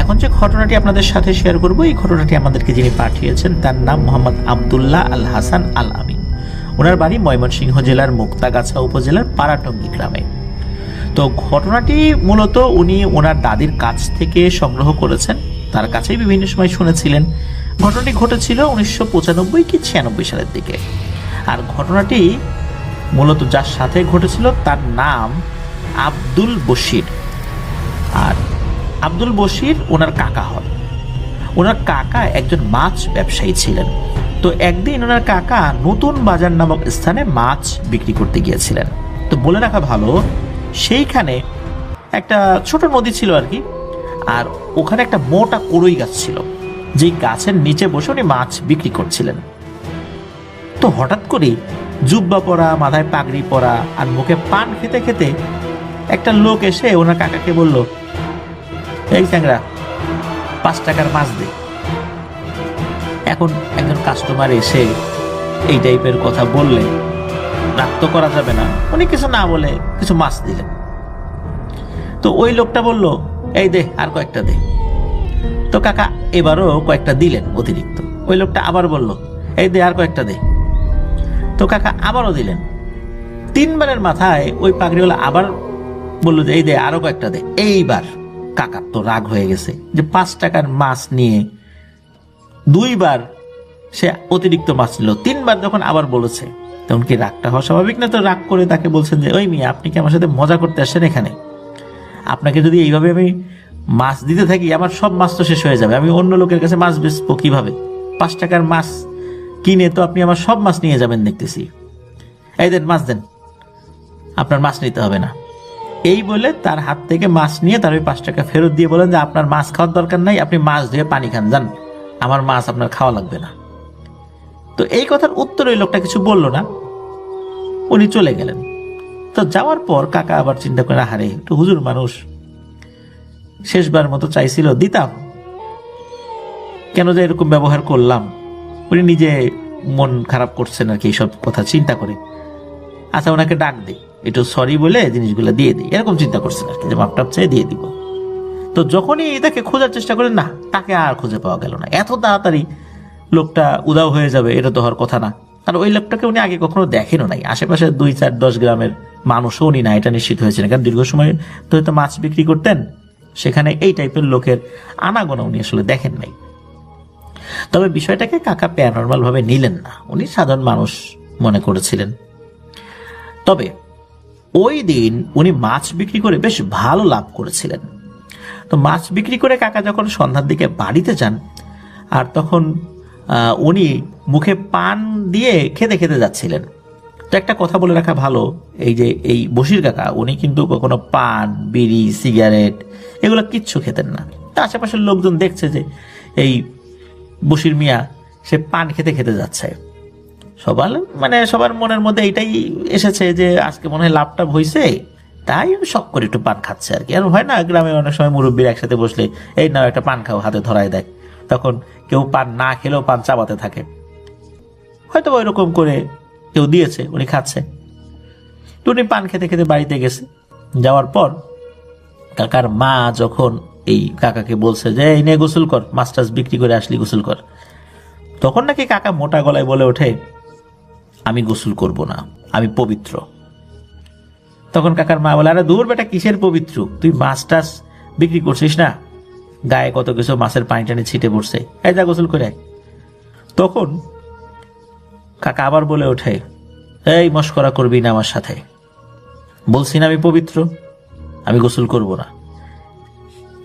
এখন যে ঘটনাটি আপনাদের সাথে শেয়ার করব, এই ঘটনাটি আমাদেরকে যিনি পাঠিয়েছেন তার নাম মোহাম্মদ আব্দুল্লাহ আল হাসান আল আমিন। ওনার বাড়ি ময়মনসিংহ জেলার মুক্তাগাছা উপজেলার পাড়াটঙ্গী গ্রামে। তো ঘটনাটি মূলত উনি ওনার দাদির কাছ থেকে সংগ্রহ করেছেন, তার কাছেই বিভিন্ন সময় শুনেছিলেন। ঘটনাটি ঘটেছিল 1995 কি 96 সালের দিকে। আর ঘটনাটি মূলত যার সাথে ঘটেছিল তার নাম আব্দুল বশির। আর আব্দুল বশির ওনার কাকা হন। ওনার কাকা একজন মাছ ব্যবসায়ী ছিলেন। তো একদিন ওনার কাকা নতুন বাজার নামক স্থানে মাছ বিক্রি করতে গিয়েছিলেন। তো বলে রাখা ভালো, সেইখানে একটা ছোট নদী ছিল আর কি, আর ওখানে একটা মোটা কড়ই গাছ ছিল, যেই গাছের নিচে বসে উনি মাছ বিক্রি করছিলেন। তো হঠাৎ করে জুব্বা পরা, মাথায় পাগড়ি পরা আর মুখে পান খেতে খেতে একটা লোক এসে ওনার কাকাকে বলল, এই চ্যাংরা, 5 টাকার মাছ দে। এখন একজন কাস্টমার এসে এই টাইপের কথা বললে রাগ তো করা যাবে না। উনি কিছু না বলে কিছু মাছ দিলেন। তো ওই লোকটা বলল, এই দে, আর কয়েকটা দে। তো কাকা এবারও কয়েকটা দিলেন অতিরিক্ত। ওই লোকটা আবার বলল, এই দে, আর কয়েকটা দে। তো কাকা আবারও দিলেন। 3 বারের মাথায় ওই পাগড়িওয়ালা আবার বলল যে, এই দে, আরো কয়েকটা দে। এইবার কাকার তো রাগ হয়ে গেছে যে 5 টাকার মাছ নিয়ে 2 বার সে অতিরিক্ত মাছ নিল, 3 বার যখন আবার বলেছে, তখন কি রাগটা হওয়া স্বাভাবিক না? তো রাগ করে তাকে বলছেন যে, ওই মিয়া, আপনি কি আমার সাথে মজা করতে আসেন এখানে? আপনাকে যদি এইভাবে আমি মাছ দিতে থাকি, আমার সব মাছ তো শেষ হয়ে যাবে। আমি অন্য লোকের কাছে মাছ বেচবো কিভাবে? 5 টাকার মাছ কিনে তো আপনি আমার সব মাছ নিয়ে যাবেন দেখতেছি। এই দেন, মাছ দেন, আপনার মাছ নিতে হবে না। এই বলে তার হাত থেকে মাছ নিয়ে তার ওই 5 টাকা ফেরত দিয়ে বলেন যে, আপনার মাছ খাওয়ার দরকার নাই, আপনি মাছ ধুয়ে পানি খান, যান, আমার মাছ আপনার খাওয়া লাগবে না। তো এই কথার উত্তর ওই লোকটা কিছু বলল না, উনি চলে গেলেন। তো যাওয়ার পর কাকা আবার চিন্তা করে, আহারে, একটু হুজুর মানুষ, শেষবার মতো চাইছিল, দিতাম, কেন যে এরকম ব্যবহার করলাম। উনি নিজে মন খারাপ করছেন আর কি, এইসব কথা চিন্তা করে। আচ্ছা, ওনাকে ডাক দিই, একটু সরি বলে জিনিসগুলো দিয়ে দিই, এরকম চিন্তা করছেন আর কি, যে মাপটাপ চেয়ে দিয়ে দিব। তো যখনই তাকে খোঁজার চেষ্টা করেন, না, তাকে আর খুঁজে পাওয়া গেল না। এত তাড়াতাড়ি লোকটা উধাও হয়ে যাবে, এটা তো হওয়ার কথা না। আর ওই লোকটাকে উনি আগে কখনো দেখেনও নাই। আশেপাশে 2, 4, 10 গ্রামের মানুষও উনি না, এটা নিশ্চিত হয়েছেন, কারণ দীর্ঘ সময় তো হয়তো মাছ বিক্রি করতেন, সেখানে এই টাইপের লোকের আনাগোনা উনি আসলে দেখেন নাই। তবে বিষয়টাকে কাকা প্যারানর্মাল ভাবে নিলেন না, উনি সাধারণ মানুষ মনে করেছিলেন। তবে ওই দিন উনি মাছ বিক্রি করে বেশ ভালো লাভ করেছিলেন। তো মাছ বিক্রি করে কাকা যখন সন্ধ্যার দিকে বাড়িতে যান, আর তখন উনি মুখে পান দিয়ে খেতে খেতে যাচ্ছিলেন। তো একটা কথা বলে রাখা ভালো, এই যে এই বশির কাকা, উনি কিন্তু কখনো পান, বিড়ি, সিগারেট এগুলো কিচ্ছু খেতেন না। তা আশেপাশের লোকজন দেখছে যে এই বশির মিয়া সে পান খেতে খেতে যাচ্ছে, সবার মনের মধ্যে এইটাই এসেছে যে আজকে মনে হয় লাভটা হয়েছে, তাই শখ করে একটু পান খাচ্ছে আর কি। আর হয় না, গ্রামে অনেক সময় মুরব্বীর একসাথে বসলে, এই নাও একটা পান খাও, হাতে ধরায় দেয়, তখন কেউ পান না খেলেও পান চাবাতে থাকে। হয়তো ওই রকম করে কেউ দিয়েছে, উনি খাচ্ছে। তো উনি পান খেতে খেতে বাড়িতে গেছে। যাওয়ার পর কাকার মা যখন এই কাকাকে বলছে যে, এই নে গোসল কর, মাছ টাছ বিক্রি করে আসলি, গোসল কর, তখন নাকি কাকা মোটা গলায় বলে ওঠে, আমি গোসল করব না, আমি পবিত্র। তখন কাকার মা বলে, আরে দূর বেটা, কিসের পবিত্র? তুই মাছ টাছ বিক্রি করছিস না, গায়ে কত কিছু মাছের পানি টানি ছিটে পড়ছে, এই যা গোসল করে। তখন কাকা আবার বলে ওঠে, এই মস্করা করবি না আমার সাথে, বলছি না আমি পবিত্র, আমি গোসল করব না।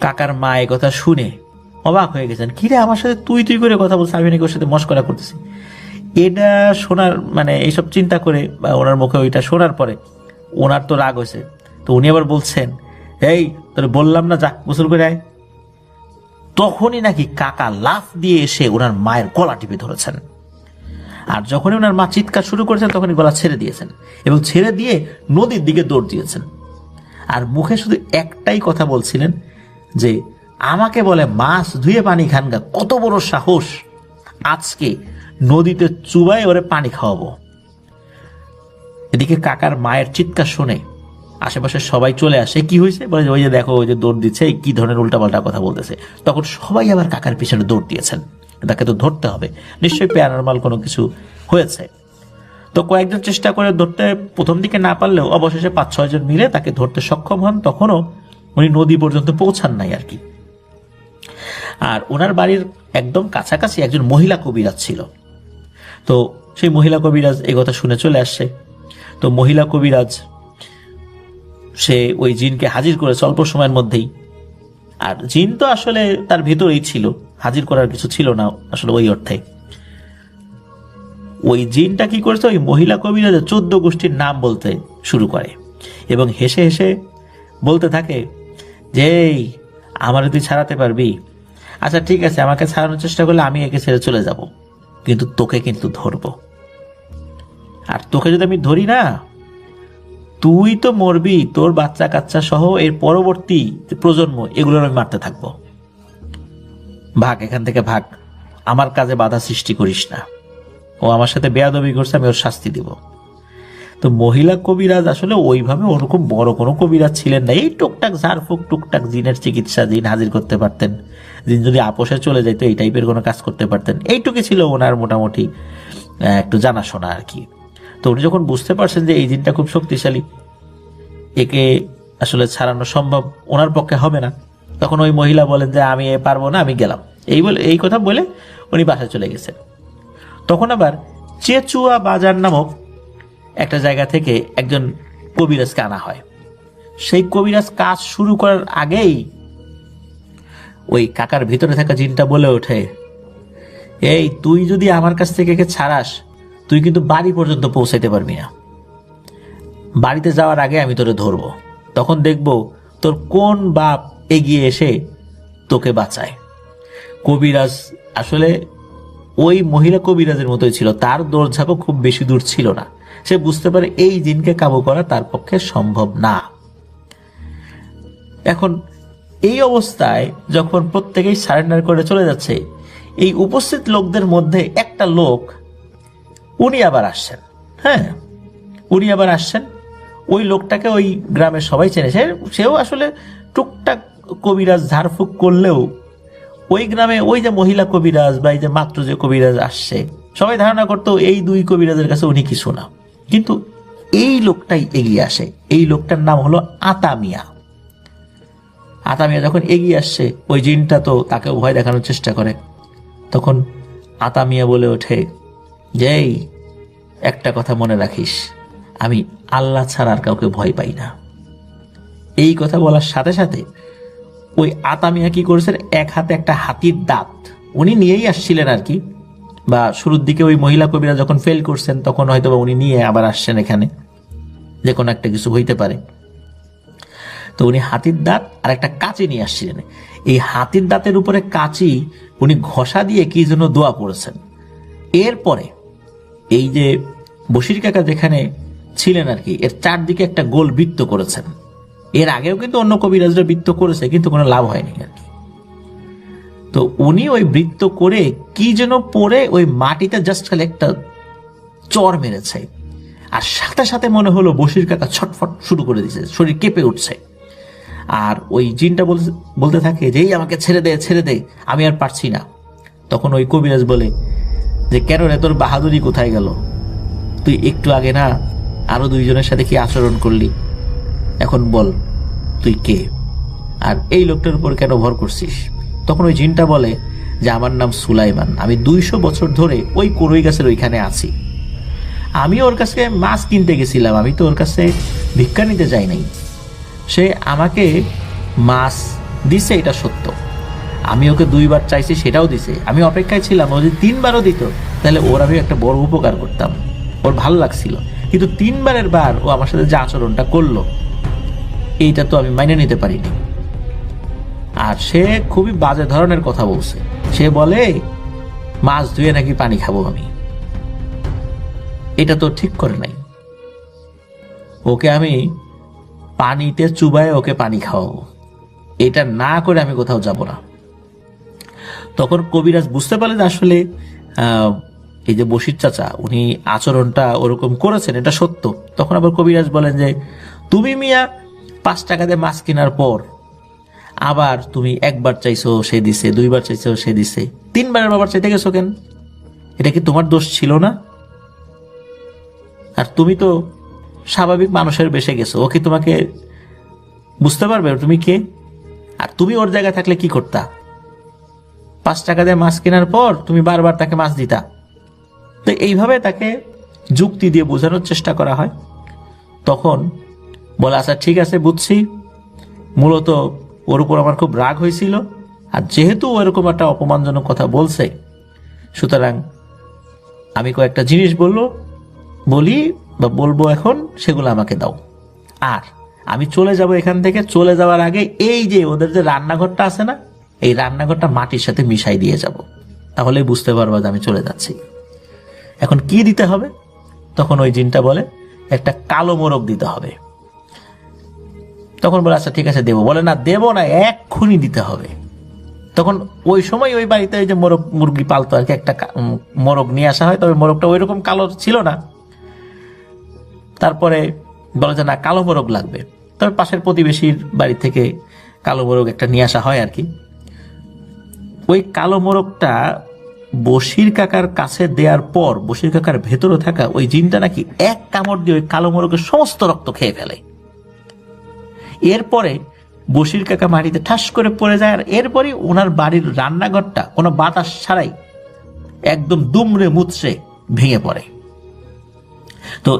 কাকার মা এই কথা শুনে অবাক হয়ে গেছেন, কিরে আমার সাথে তুই তুই করে কথা বলছে, আমি নাকি ওর সাথে মস্করা করতেছি। এটা শোনার এইসব চিন্তা করে বা ওনার মুখে ওইটা শোনার পরে ওনার তো রাগ হয়েছে। তো উনি আবার বলছেন, এই তোর বললাম না, যা গোসল করে আয়। তখনই নাকি কাকা লাফ দিয়ে এসে ওনার মায়ের গলা টিপে ধরেছেন। আর যখনই ওনার মা চিৎকার শুরু করেছেন, তখনই গলা ছেড়ে দিয়েছেন এবং ছেড়ে দিয়ে নদীর দিকে দৌড় দিয়েছেন। আর মুখে শুধু একটাই কথা বলছিলেন যে, আমাকে বলে মাছ ধুয়ে পানি খানগা, কত বড় সাহস, আজকে নদীতে চুবাই ওরে পানি খাওয়াবো। এদিকে কাকার মায়ের চিৎকার শুনে আশেপাশে সবাই চলে আসে, কি হয়েছে বলে যে ওই যে দেখো, ওই যে দৌড় দিচ্ছে, কি ধরনের উল্টাপাল্টা কথা বলতেছে। তখন সবাই আবার কাকার পিছনে দৌড় দিয়েছেন, তাকে তো ধরতে হবে, নিশ্চয়ই প্যারানরমাল কোনো কিছু হয়েছে। তো কয়েকজন চেষ্টা করে ধরতে প্রথম দিকে না পারলেও অবশেষে 5-6 জন মিলে তাকে ধরতে সক্ষম হন। তখনও উনি নদী পর্যন্ত পৌঁছান নাই আর কি। আর ওনার বাড়ির একদম কাছাকাছি একজন মহিলা কবিরাজ ছিল। তো সেই মহিলা কবিরাজ এই কথা শুনে চলে আসছে। তো মহিলা কবিরাজ সে ওই জিনকে হাজির করেছে অল্প সময়ের মধ্যেই। আর জিন তো আসলে তার ভেতরেই ছিল, হাজির করার কিছু ছিল না আসলে ওই অর্থে। ওই জিনটা কি করেছে, ওই মহিলা কবিরাজের 14 গোষ্ঠীর নাম বলতে শুরু করে এবং হেসে হেসে বলতে থাকে যে আমারে তুই ছাড়াতে পারবি? আচ্ছা ঠিক আছে, আমাকে ছাড়ানোর চেষ্টা করলে আমি একে ছেড়ে চলে যাব, কিন্তু তোকে কিন্তু ধরবো। আর তোকে যদি আমি ধরি না, তুই তো মরবি, তোর বাচ্চা কাচ্চা সহ এর পরবর্তী প্রজন্ম এগুলোর আমি মারতে থাকবো। ভাগ এখান থেকে, ভাগ, আমার কাজে বাধা সৃষ্টি করিস না। ও আমার সাথে বেয়াদবি করছে, আমি ওর শাস্তি দিব। তো মহিলা কবিরাজ আসলে ওইভাবে ওরকম বড় কোনো কবিরাজ ছিলেন না, এই টুকটাক ঝাড়ফুঁক, টুকটাক জিনের চিকিৎসা, জিন হাজির করতে পারতেন, জিন যদি আপোষে চলে যেত এই টাইপের কোনো কাজ করতে পারতেন, এইটুকু ছিল ওনার মোটামুটি একটু জানাশোনা আর কি। তো উনি যখন বুঝতে পারছেন যে এই জিনটা খুব শক্তিশালী, একে আসলে ছাড়ানো সম্ভব ওনার পক্ষে হবে না, তখন ওই মহিলা বলেন যে আমি পারবো না, আমি গেলাম, এই কথা বলে উনি বাসায় চলে গেছেন। তখন আবার চেচুয়া বাজার নামক একটা জায়গা থেকে একজন কবিরাজকে আনা হয়। সেই কবিরাজ কাজ শুরু করার আগেই ওই কাকার ভিতরে থাকা জিনটা বলে ওঠে, এই তুই যদি আমার কাছ থেকে একে ছাড়াস, তুই কিন্তু বাড়ি পর্যন্ত পৌঁছাইতে পারবি না। বাড়িতে যাওয়ার আগে আমি তোরে ধরবো, তখন দেখবো তোর কোন বাপ এগিয়ে এসে তোকে বাঁচায়। কবিরাজ আসলে ওই মহিলা কবিরাজের মতোই ছিল, তার দৌড়ঝাঁপও খুব বেশি দূর ছিল না। সে বুঝতে পারে এই জিনকে কাবু করা তার পক্ষে সম্ভব না। এখন এই অবস্থায় যখন প্রত্যেকেই সারেন্ডার করে চলে যাচ্ছে, এই উপস্থিত লোকদের মধ্যে একটা লোক উনি আবার আসছেন। হ্যাঁ, উনি আবার আসছেন। ওই লোকটাকে ওই গ্রামের সবাই চেনেছে, সেও আসলে টুকটাক কবিরাজ ঝাড়ফুঁক করলেও ওই গ্রামে ওই যে মহিলা কবিরাজ বা এই যে মাত্র যে কবিরাজ আসছে, সবাই ধারণা করতো এই দুই কবিরাজের কাছে উনি কিছু না। কিন্তু এই লোকটাই এগিয়ে আসে। এই লোকটার নাম হলো আতামিয়া। আতামিয়া যখন এগিয়ে আসছে, ওই জিনটা তো তাকে ভয় দেখানোর চেষ্টা করে। তখন আতামিয়া বলে ওঠে যে একটা কথা মনে রাখিস, আমি আল্লাহ ছাড়া আর কাউকে ভয় পাই না। এই কথা বলার সাথে সাথে ওই আতামিয়া কি করেছেন, এক হাতে একটা হাতির দাঁত উনি নিয়েই আসছিলেন আর কি, বা শুরুর দিকে ওই মহিলা কবিরা যখন ফেল করছেন তখন হয়তো বা উনি নিয়ে আবার আসছেন এখানে, যে কোনো একটা কিছু হইতে পারে। তো উনি হাতির দাঁত আর একটা কাঁচি নিয়ে আসছিলেন। এই হাতির দাঁতের উপরে কাঁচি উনি ঘষা দিয়ে কি জন্য দোয়া পড়েছেন। এরপরে এই যে বশির কাকা যেখানে ছিলেন আর কি, এর চারদিকে একটা গোল বৃত্ত করেছেন। এর আগেও কিন্তু অন্য কবিরাজরা বৃত্ত করেছে, কিন্তু কোনো লাভ হয়নি আর কি। তো উনি ওই বৃত্ত করে কি যেন পড়ে ওই মাটিতে জাস্ট খালি একটা চর মেরেছে, আর সাথে সাথে মনে হলো বশির কাকা ছটফট শুরু করে দিয়েছে, শরীর কেঁপে উঠছে। আর ওই জিনটা বলতে থাকে যে এই আমাকে ছেড়ে দে, ছেড়ে দে, আমি আর পারছি না। তখন ওই কবিরাজ বলে যে কেন রে, তোর বাহাদুরি কোথায় গেল? তুই একটু আগে না আরো দুইজনের সাথে কি আচরণ করলি, এখন বল তুই কে, আর এই লোকটার উপর কেন ভর করছিস? তখন ওই জিনটা বলে যে আমার নাম সুলাইমান, আমি 200 বছর ধরে ওই করই গাছের ওইখানে আছি। আমি ওর কাছে মাছ কিনতে গেছিলাম, আমি তো ওর কাছে ভিক্ষা নিতে যাই নাই। সে আমাকে মাছ দিছে, এটা সত্য। আমি ওকে 2 বার চাইছি, সেটাও দিছে। আমি অপেক্ষায় ছিলাম, ও যদি 3 বারও দিত তাহলে ওর আমি একটা বড় উপকার করতাম, ওর ভালো লাগছিল। কিন্তু 3 বারের বার ও আমার সাথে যে আচরণটা করলো, এইটা তো আমি মাইনে নিতে পারিনি। আর সে খুবই বাজে ধরনের কথা বলছে। সে বলে মাছ ধুয়ে নাকি পানি খাবো আমি, এটা তো ঠিক করে নাই। ওকে আমি পানিতে চুবায় ওকে পানি খাওয়াবো, এটা না করে আমি কোথাও যাব না। তখন কবিরাজ বুঝতে পারলেন আসলে এই যে বশির চাচা উনি আচরণটা ওরকম করেছেন, এটা সত্য। তখন আবার কবিরাজ বলেন যে তুমি মিয়া 5 টাকা দিয়ে মাছ কেনার পর আবার তুমি একবার চাইছো সে দিছে, 2বার চাইছো সে দিছে, 3বারের বাবার চাইতে গেছো কেন? এটা কি তোমার দোষ ছিল না? আর তুমি তো স্বাভাবিক মানুষের বেশে গেছো, ও কি তোমাকে বুঝতে পারবে তুমি কে? আর তুমি ওর জায়গায় থাকলে কি করতা? 5 টাকা দিয়ে মাছ কেনার পর তুমি বারবার তাকে মাছ দিতা। তো এইভাবে তাকে যুক্তি দিয়ে বোঝানোর চেষ্টা করা হয়। তখন বলে, আচ্ছা ঠিক আছে, বুঝছি, মূলত ওর উপর আমার খুব রাগ হয়েছিল, আর যেহেতু ওরকম একটা অপমানজনক কথা বলছে, সুতরাং আমি কয়েকটা জিনিস বলবো এখন, সেগুলো আমাকে দাও। আর আমি চলে যাব এখান থেকে। চলে যাওয়ার আগে এই যে ওদের যে রান্নাঘরটা আছে না, এই রান্নাঘরটা মাটির সাথে মিশাই দিয়ে যাব, তাহলে বুঝতে পারবো যে আমি চলে যাচ্ছি। এখন কি দিতে হবে? তখন ওই জিনটা বলে, একটা কালো মোরগ দিতে হবে। তখন বলে, আচ্ছা ঠিক আছে দেবো। বলে, না দেবো না, এক্ষুনি দিতে হবে। তখন ওই সময় ওই বাড়িতে ওই যে মুরগি পালতো আর কি, একটা মোরগ নিয়ে আসা হয়, তবে মোরগটা ওই রকম কালো ছিল না। তারপরে বলে যে না, কালো মোরগ লাগবে। তবে পাশের প্রতিবেশীর বাড়ি থেকে কালো মোরগ একটা নিয়ে আসা হয় আর কি। ওই কালো মোরগটা বশির কাকার কাছে দেওয়ার পর বশির কাকার ভেতরে থাকা ওই জিনটা নাকি এক কামড় দিয়ে ওই কালো মোরগের সমস্ত রক্ত খেয়ে ফেলে। এরপরে বশির কাকা মাটিতে ঠাস করে পড়ে যায়, আর এরপরই ওনার বাড়ির রান্নাঘরটা কোনো বাতাস ছাড়াই একদম দুমড়ে মুচড়ে ভেঙে পড়ে। তো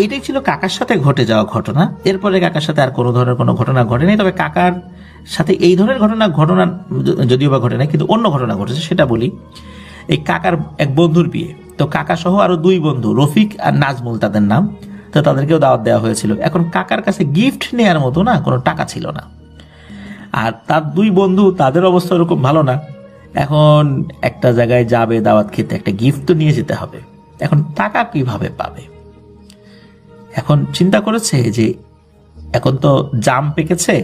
এটাই ছিল কাকার সাথে ঘটে যাওয়া ঘটনা। এরপরে কাকার সাথে আর কোনো ধরনের কোনো ঘটনা ঘটেনি। তবে কাকার সাথে এই ধরনের ঘটনা যদিও বা ঘটে না, কিন্তু অন্য ঘটনা ঘটেছে, সেটা বলি। এই কাকার এক বন্ধুর বিয়ে, তো কাকা সহ আরো 2 বন্ধু, রফিক আর নাজমুল তাদের নাম, তো তাদেরকেও দাওয়াত দেওয়া হয়েছিল। এখন কাকার কাছে গিফট নেওয়ার মতো না কোনো টাকা ছিল না, আর তার 2 বন্ধু, তাদের অবস্থা ওরকম ভালো না। এখন একটা জায়গায় যাবে দাওয়াত খেতে, একটা গিফট তো নিয়ে যেতে হবে। এখন টাকা কিভাবে পাবে? এখন চিন্তা করেছে যে এখন তো জাম পেকেছে,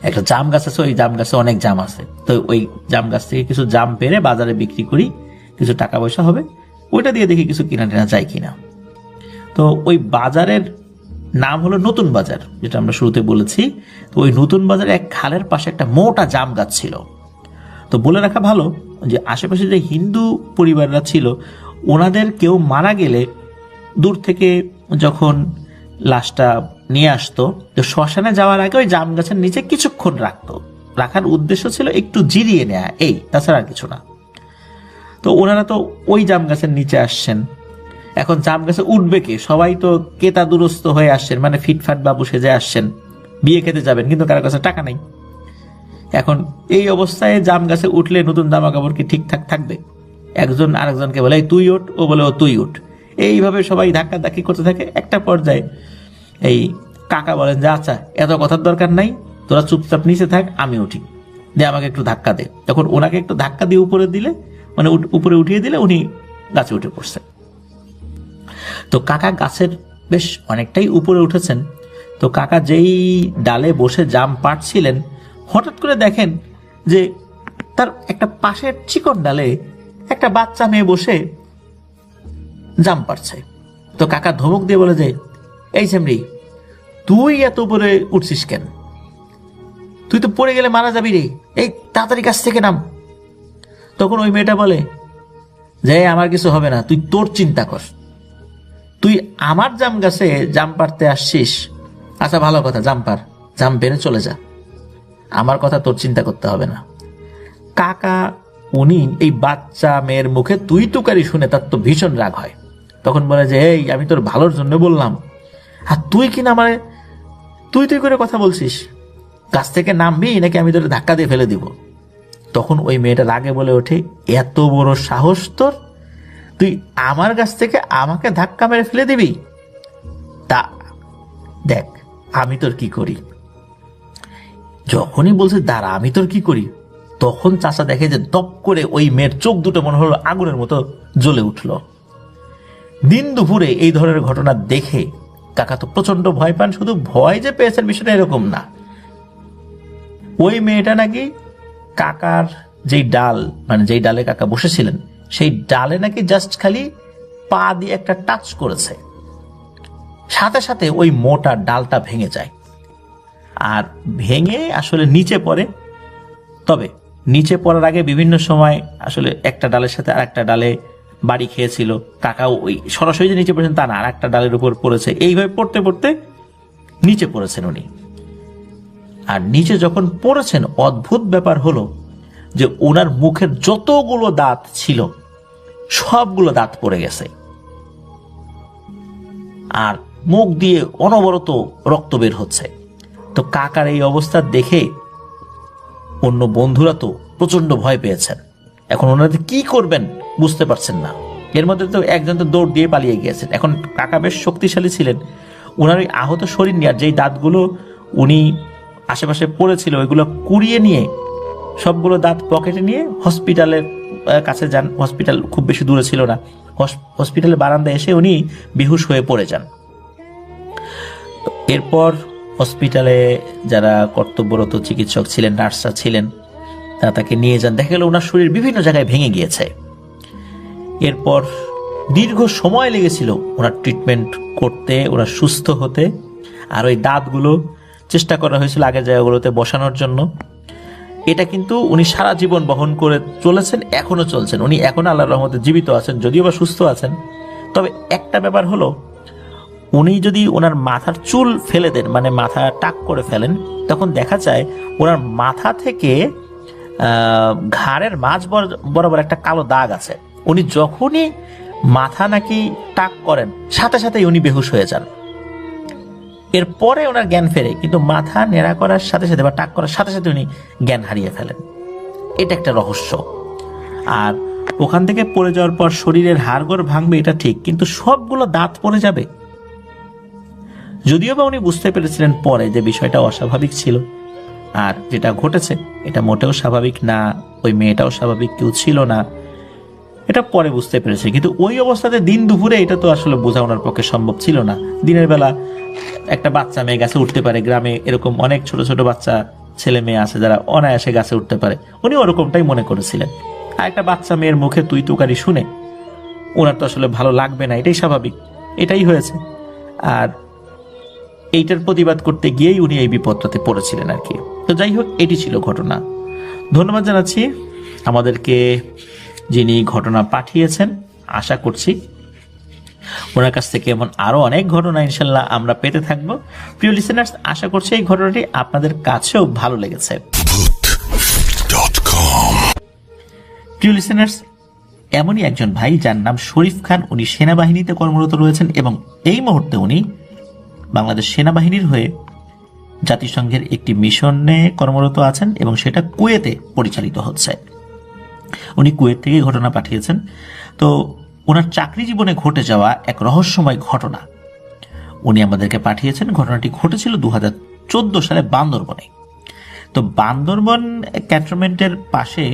একটা জাম গাছ আছে, ওই জাম গাছে অনেক জাম আছে, তো ওই জাম গাছ থেকে কিছু জাম পেরে বাজারে বিক্রি করি, কিছু টাকা পয়সা হবে, ওইটা দিয়ে দেখি কিছু কিনা টেনা যায় কিনা। তো ওই বাজারের নাম হলো নতুন বাজার, যেটা আমরা শুরুতে বলেছি। তো ওই নতুন বাজারে এক খালের পাশে একটা মোটা জাম গাছ ছিল। তো বলে রাখা ভালো যে আশেপাশে যে হিন্দু পরিবাররা ছিল, ওনাদের কেউ মারা গেলে দূর থেকে যখন লাশটা নিয়ে আসতো, তো শ্মশানে যাওয়ার আগে ওই জাম গাছের নিচে কিছুক্ষণ রাখার উদ্দেশ্য ছিল একটু জিরিয়ে নেয়া, এই, তাছাড়া আর কিছু না। তো ওনারা তো ওই জাম গাছের নিচে আসছেন। এখন জাম গাছে উঠবে কে? সবাই তো কেতা দুরস্ত হয়ে আসছেন, মানে ফিটফাট বাবু সেজে আসছেন, বিয়ে খেতে যাবেন, কিন্তু কারো কাছে টাকা নেই। এখন এই অবস্থায় জাম গাছে উঠলে নতুন জামা কাপড় কি ঠিকঠাক থাকবে? একজন আরেকজনকে বলে তুই ওঠ, ও বলে ও তুই উঠ, এইভাবে সবাই ধাক্কা ধাক্কি করতে থাকে। একটা পর্যায়ে এই কাকা বলেন যে আচ্ছা, এত কথার দরকার নাই, তোরা চুপচাপ নিচে থাক, আমি উঠি, দে আমাকে একটু ধাক্কা দে। তখন ওনাকে একটু ধাক্কা দিয়ে উপরে দিলে, মানে উপরে উঠিয়ে দিলে, উনি গাছে উঠে পড়ছেন। তো কাকা গাছের বেশ অনেকটাই উপরে উঠেছেন। তো কাকা যেই ডালে বসে জাম পাড়ছিলেন, হঠাৎ করে দেখেন যে তার একটা পাশের চিকন ডালে একটা বাচ্চা মেয়ে বসে জাম পাড়ছে। তো কাকা ধমক দিয়ে বলে যে, এই সেমরি, তুই এত উপরে উঠছিস কেন? তুই তো পড়ে গেলে মারা যাবি রে, এই তাড়াতাড়ি কাছ থেকে নাম। তখন ওই মেয়েটা বলে যে আমার কিছু হবে না, তুই তোর চিন্তা কর, তুই আমার জাম গাছে জাম পাড়তে আসছিস, আচ্ছা ভালো কথা, জাম পাড়, জাম পেরে চলে যা, আমার কথা তোর চিন্তা করতে হবে না। কাকা উনি এই বাচ্চা মেয়ের মুখে তুই তুকারি শুনে তার তো ভীষণ রাগ হয়। তখন বলে যে এই, আমি তোর ভালোর জন্য বললাম, আর তুই কিনা আমারে তুই তুই করে কথা বলছিস, গাছ থেকে নামবি নাকি আমি তোর ধাক্কা দিয়ে ফেলে দিব। তখন ওই মেয়েটা রাগে বলে ওঠে, এত বড় সাহস তোর, তুই আমার গাছ থেকে আমাকে ধাক্কা মেরে ফেলে দিবি? তা দেখ আমি তোর কি করি। যখনই বলছে দাঁড়া আমি তোর কি করি, তখন চাচা দেখে যে দপ করে ওই মেয়ের চোখ দুটো মনে হলো আগুনের মতো জ্বলে উঠল। দিন দুপুরে এই ধরনের ঘটনা দেখে কাকা তো প্রচন্ড ভয় পান। শুধু ভয় যে পেয়েছেন বিষয়টা এরকম না, ওই মেয়েটা নাকি কাকার যেই ডাল, মানে যেই ডালে কাকা বসেছিলেন, সেই ডালে নাকি জাস্ট খালি পা দিয়ে একটা টাচ করেছে, সাথে সাথে ওই মোটা ডালটা ভেঙে যায়, আর ভেঙে আসলে নিচে পড়ে। তবে নিচে পড়ার আগে বিভিন্ন সময় আসলে একটা ডালের সাথে আর একটা ডালে বাড়ি খেয়েছিল। কাকাও ওই সরাসরি যে নিচে পড়েছেন তা না, আর একটা ডালের উপর পড়েছে। এইভাবে পড়তে পড়তে নিচে পড়েছেন উনি। আর নিচে যখন পড়েছেন, অদ্ভুত ব্যাপার হলো যে ওনার মুখের যতগুলো দাঁত ছিল সবগুলো দাঁত পড়ে গেছে, আর মুখ দিয়ে অনবরত রক্ত বের হচ্ছে। তো কাকার এই অবস্থা দেখে অন্য বন্ধুরা তো প্রচন্ড ভয় পেয়েছেন। এখন ওনাদের কি করবেন বুঝতে পারছেন না। এর মধ্যে তো একজন তো দৌড় দিয়ে পালিয়ে গিয়েছেন। এখন কাকা বেশ শক্তিশালী ছিলেন, ওনার ওই আহত শরীর নিয়ে আর যেই দাঁতগুলো উনি আশেপাশে পড়েছিল ওইগুলো কুড়িয়ে নিয়ে সবগুলো দাঁত পকেটে নিয়ে হসপিটালের কাছে যান। হসপিটাল খুব বেশি দূরে ছিল না। হসপিটালের বারান্দায় এসে উনি বেহুশ হয়ে পড়ে যান। এরপর হসপিটালে যারা কর্তব্যরত চিকিৎসক ছিলেন, নার্সরা ছিলেন, তারা তাকে নিয়ে যান। দেখা গেল ওনার শরীর বিভিন্ন জায়গায় ভেঙে গিয়েছে। এরপর দীর্ঘ সময় লেগেছিল ওনার ট্রিটমেন্ট করতে, ওনার সুস্থ হতে। আর ওই দাঁতগুলো চেষ্টা করা হয়েছিল আগের জায়গাগুলোতে বসানোর জন্য। এটা কিন্তু উনি সারা জীবন বহন করে চলেছেন, এখনো চলছেন। উনি এখন আল্লাহর রহমতে জীবিত আছেন, যদিও বা সুস্থ আছেন। তবে একটা ব্যাপার হলো, উনি যদি ওনার মাথার চুল ফেলে দেন, মানে মাথা টাক করে ফেলেন, তখন দেখা যায় ওনার মাথা থেকে ঘাড়ের মাঝ বরাবর একটা কালো দাগ আছে। উনি যখনই মাথা নাকি টাক করেন সাথে সাথেই উনি বেহুশ হয়ে যান। এরপরে ওনার জ্ঞান ফেরে, কিন্তু মাথা নেড়া করার সাথে সাথে বা টাক করার সাথে সাথে উনি জ্ঞান হারিয়ে ফেলেন। এটা একটা রহস্য। আর ওখান থেকে পড়ে যাওয়ার পর শরীরের হাড়গোড় ভাঙবে এটা ঠিক, কিন্তু সবগুলো দাঁত পড়ে যাবে। যদিও বা উনি বুঝতে পেরেছিলেন পরে যে বিষয়টা অস্বাভাবিক ছিল, আর যেটা ঘটেছে এটা মোটেও স্বাভাবিক না, ওই মেয়েটাও স্বাভাবিক কেউ ছিল না, এটা পরে বুঝতে পেরেছে। কিন্তু ওই অবস্থাতে দিন দুপুরে এটা তো আসলে বোঝা ওনার পক্ষে সম্ভব ছিল না। দিনের বেলা একটা বাচ্চা মেয়ে গাছে উঠতে পারে, গ্রামে এরকম অনেক ছোট ছোট বাচ্চা ছেলে মেয়ে আছে যারা অনায়াসে গাছে উঠতে পারে, উনি ওরকমটাই মনে করেছিলেন। আর একটা বাচ্চা মেয়ের মুখে তুই তুকারি শুনে ওনার তো আসলে ভালো লাগবে না, এটাই স্বাভাবিক, এটাই হয়েছে। আর এইটার প্রতিবাদ করতে গিয়েই উনি এই বিপদটাতে পড়েছিলেন আর কি। তো যাই হোক, এটি ছিল ঘটনা। ধন্যবাদ জানাচ্ছি আমাদেরকে যিনি ঘটনা পাঠিয়েছেন। আশা করছি ওনার কাছ থেকে এমন আরো অনেক ঘটনা ইনশাল্লাহ আমরা পেতে থাকবো। প্রিয় লিসেনার্স, আশা করছি এই ঘটনাটি আপনাদের কাছেও ভালো লেগেছে। প্রিয় লিসেনার্স, এমনই একজন ভাই যার নাম শরীফ খান, উনি সেনাবাহিনীতে কর্মরত রয়েছেন এবং এই মুহূর্তে উনি বাংলাদেশ সেনাবাহিনীর হয়ে জাতিসংঘের একটি মিশনে কর্মরত আছেন এবং সেটা কুয়েতে পরিচালিত হচ্ছে। উনি কুয়েত থেকে ঘটনা পাঠিয়েছেন। তো ওনার চাকরি জীবনে ঘটে যাওয়া এক রহস্যময় ঘটনা উনি আমাদেরকে পাঠিয়েছেন। ঘটনাটি ঘটেছিল 2014 সালে বান্দরবনে। তো বান্দরবন ক্যান্টনমেন্টের পাশে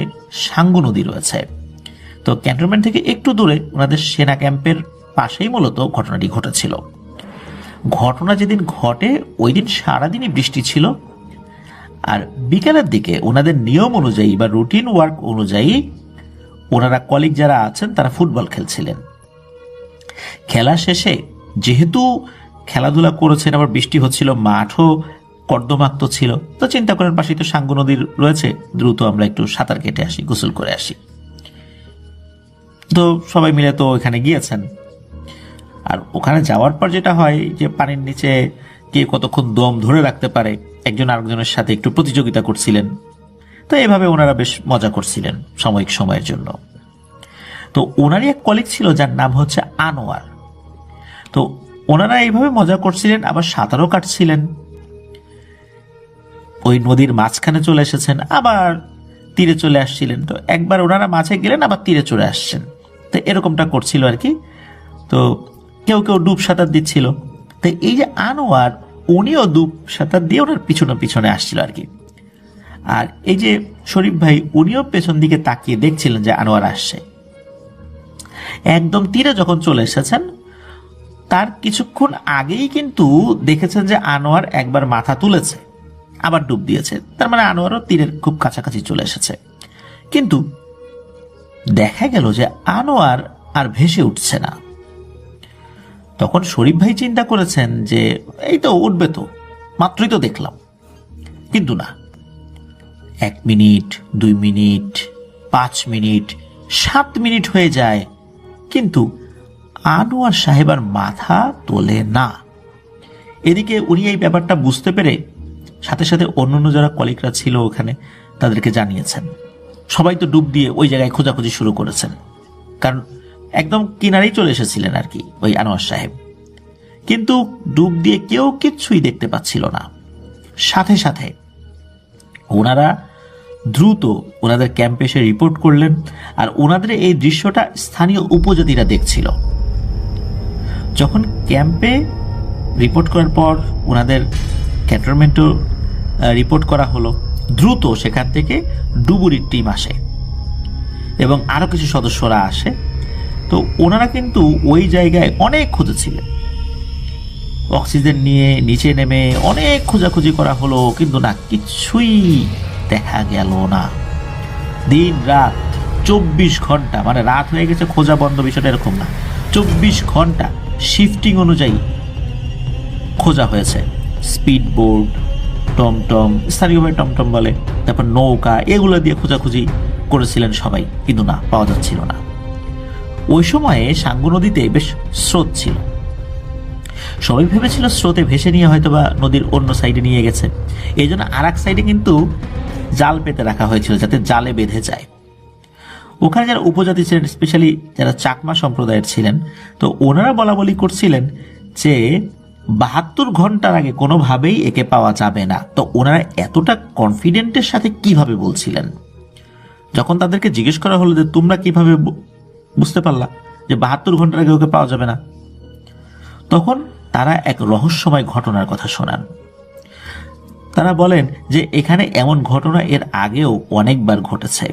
সাঙ্গু নদী রয়েছে। তো ক্যান্টনমেন্ট থেকে একটু দূরে ওনাদের সেনা ক্যাম্পের পাশেই মূলত ঘটনাটি ঘটেছিল। ঘটনা যেদিন ঘটে ওই দিন সারাদিনই বৃষ্টি ছিল, আর বিকেলের দিকে ওনাদের নিয়ম অনুযায়ী বা রুটিন ওয়ার্ক অনুযায়ী ওনারা কলিগ যারা আছেন তারা ফুটবল খেলছিলেন। খেলা শেষে যেহেতু খেলাধুলা করেছেন, আবার বৃষ্টি হচ্ছিল, মাঠও কর্দমাক্ত ছিল, তো চিন্তা করেন পাশেই তো সাঙ্গু নদী রয়েছে, দ্রুত আমরা একটু সাঁতার কেটে আসি, গোসল করে আসি। তো সবাই মিলে তো ওখানে গিয়েছেন। আর ওখানে যাওয়ার পর যেটা হয় যে পানির নিচে কে কতক্ষণ দম ধরে রাখতে পারে, একজন আরেকজনের সাথে একটু প্রতিযোগিতা করছিলেন। তো এভাবে ওনারা বেশ মজা করছিলেন সাময়িক সময়ের জন্য। তো ওনারই এক কলিগ ছিল যার নাম হচ্ছে আনোয়ার। তো ওনারা এইভাবে মজা করছিলেন, আবার সাঁতারও কাটছিলেন। ওই নদীর মাঝখানে চলে এসেছেন, আবার তীরে চলে আসছিলেন। তো একবার ওনারা মাঝে গেলেন, আবার তীরে চলে আসছেন। তো এরকমটা করছিল আর কি। তো কেউ কেউ ডুব সাঁতার দিচ্ছিল। তো এই যে আনোয়ার, উনিও ডুব সাঁতার দিয়ে ওনার পিছনে পিছনে আসছিল আর কি। আর এই যে শরীফ ভাই, উনিও পেছন দিকে তাকিয়ে দেখছিলেন যে আনোয়ার আসছে। একদম তীরে যখন চলে এসেছেন, তার কিছুক্ষণ আগেই কিন্তু দেখেছেন যে আনোয়ার একবার মাথা তুলেছে, আবার ডুব দিয়েছে। তার মানে আনোয়ারও তীরের খুব কাছাকাছি চলে এসেছে। কিন্তু দেখা গেল যে আনোয়ার আর ভেসে উঠছে না। তখন শরীফ ভাই চিন্তা করেছেন যে এই তো উঠবে, তো মাত্রই তো দেখলাম। কিন্তু না, 1 মিনিট, 2 মিনিট, 5 মিনিট, 7 মিনিট হয়ে যায়, কিন্তু আনোয়ার সাহেব আর মাথা তোলে না। এদিকে উনি এই ব্যাপারটা বুঝতে পেরে সাথে সাথে অন্যান্য যারা কলিগরা ছিল ওখানে তাদেরকে জানিয়েছেন। সবাই তো ডুব দিয়ে ওই জায়গায় খোঁজাখুঁজি শুরু করেছেন, কারণ একদম কিনারেই চলে এসেছিলেন আর কি ওই আনোয়ার সাহেব। কিন্তু ডুব দিয়ে কেউ কিচ্ছুই দেখতে পাচ্ছিল না। সাথে সাথে ওনারা দ্রুত ওনাদের ক্যাম্পে এসে রিপোর্ট করলেন, আর ওনাদের এই দৃশ্যটা স্থানীয় উপজাতিরা দেখছিল। যখন ক্যাম্পে রিপোর্ট করার পর ওনাদের ক্যান্টনমেন্টও রিপোর্ট করা হলো, দ্রুত সেখান থেকে ডুবুরির টিম আসে এবং আরও কিছু সদস্যরা আসে। তো ওনারা কিন্তু ওই জায়গায় অনেক খুঁজেছিলেন, অক্সিজেন নিয়ে নিচে নেমে অনেক খোঁজাখুঁজি করা হলো, কিন্তু না, কিছুই দেখা গেল না। দিন রাত 24 ঘন্টা, মানে রাত হয়ে গেছে খোঁজা বন্ধ, বিষয়টা এরকম না, 24 ঘন্টা শিফটিং অনুযায়ী খোঁজা হয়েছে। স্পিড বোট, টমটম, স্থানীয়ভাবে টমটম বলে, তারপর নৌকা, এগুলো দিয়ে খোঁজাখুঁজি করেছিলেন সবাই, কিন্তু না, পাওয়া যাচ্ছিল না। ওই সময়ে সাঙ্গু নদীতে বেশ স্রোত ছিল। সবাই ভেবেছিল স্রোতে ভেসে নিয়ে হয়তোবা নদীর অন্য সাইডে নিয়ে গেছে। এই জন্য আর এক সাইডে কিন্তু জাল পেতে রাখা হয়েছিল যাতে জালে বেঁধে যায়। ওখানে যারা উপজাতি ছিলেন, স্পেশালি যারা চাকমা সম্প্রদায়ের ছিলেন, তো ওনারা বলাবলি করছিলেন যে 72 ঘন্টার আগে কোনোভাবেই একে পাওয়া যাবে না। তো ওনারা এতটা কনফিডেন্টের সাথে কিভাবে বলছিলেন? যখন তাদেরকে জিজ্ঞেস করা হলো যে তোমরা কিভাবে বুঝতে পারলা যে 72 ঘন্টার আগে ওকে পাওয়া যাবে না, তখন তারা এক রহস্যময় ঘটনার কথা শোনান। তারা বলেন যে এখানে এমন ঘটনা এর আগেও অনেকবার ঘটেছে।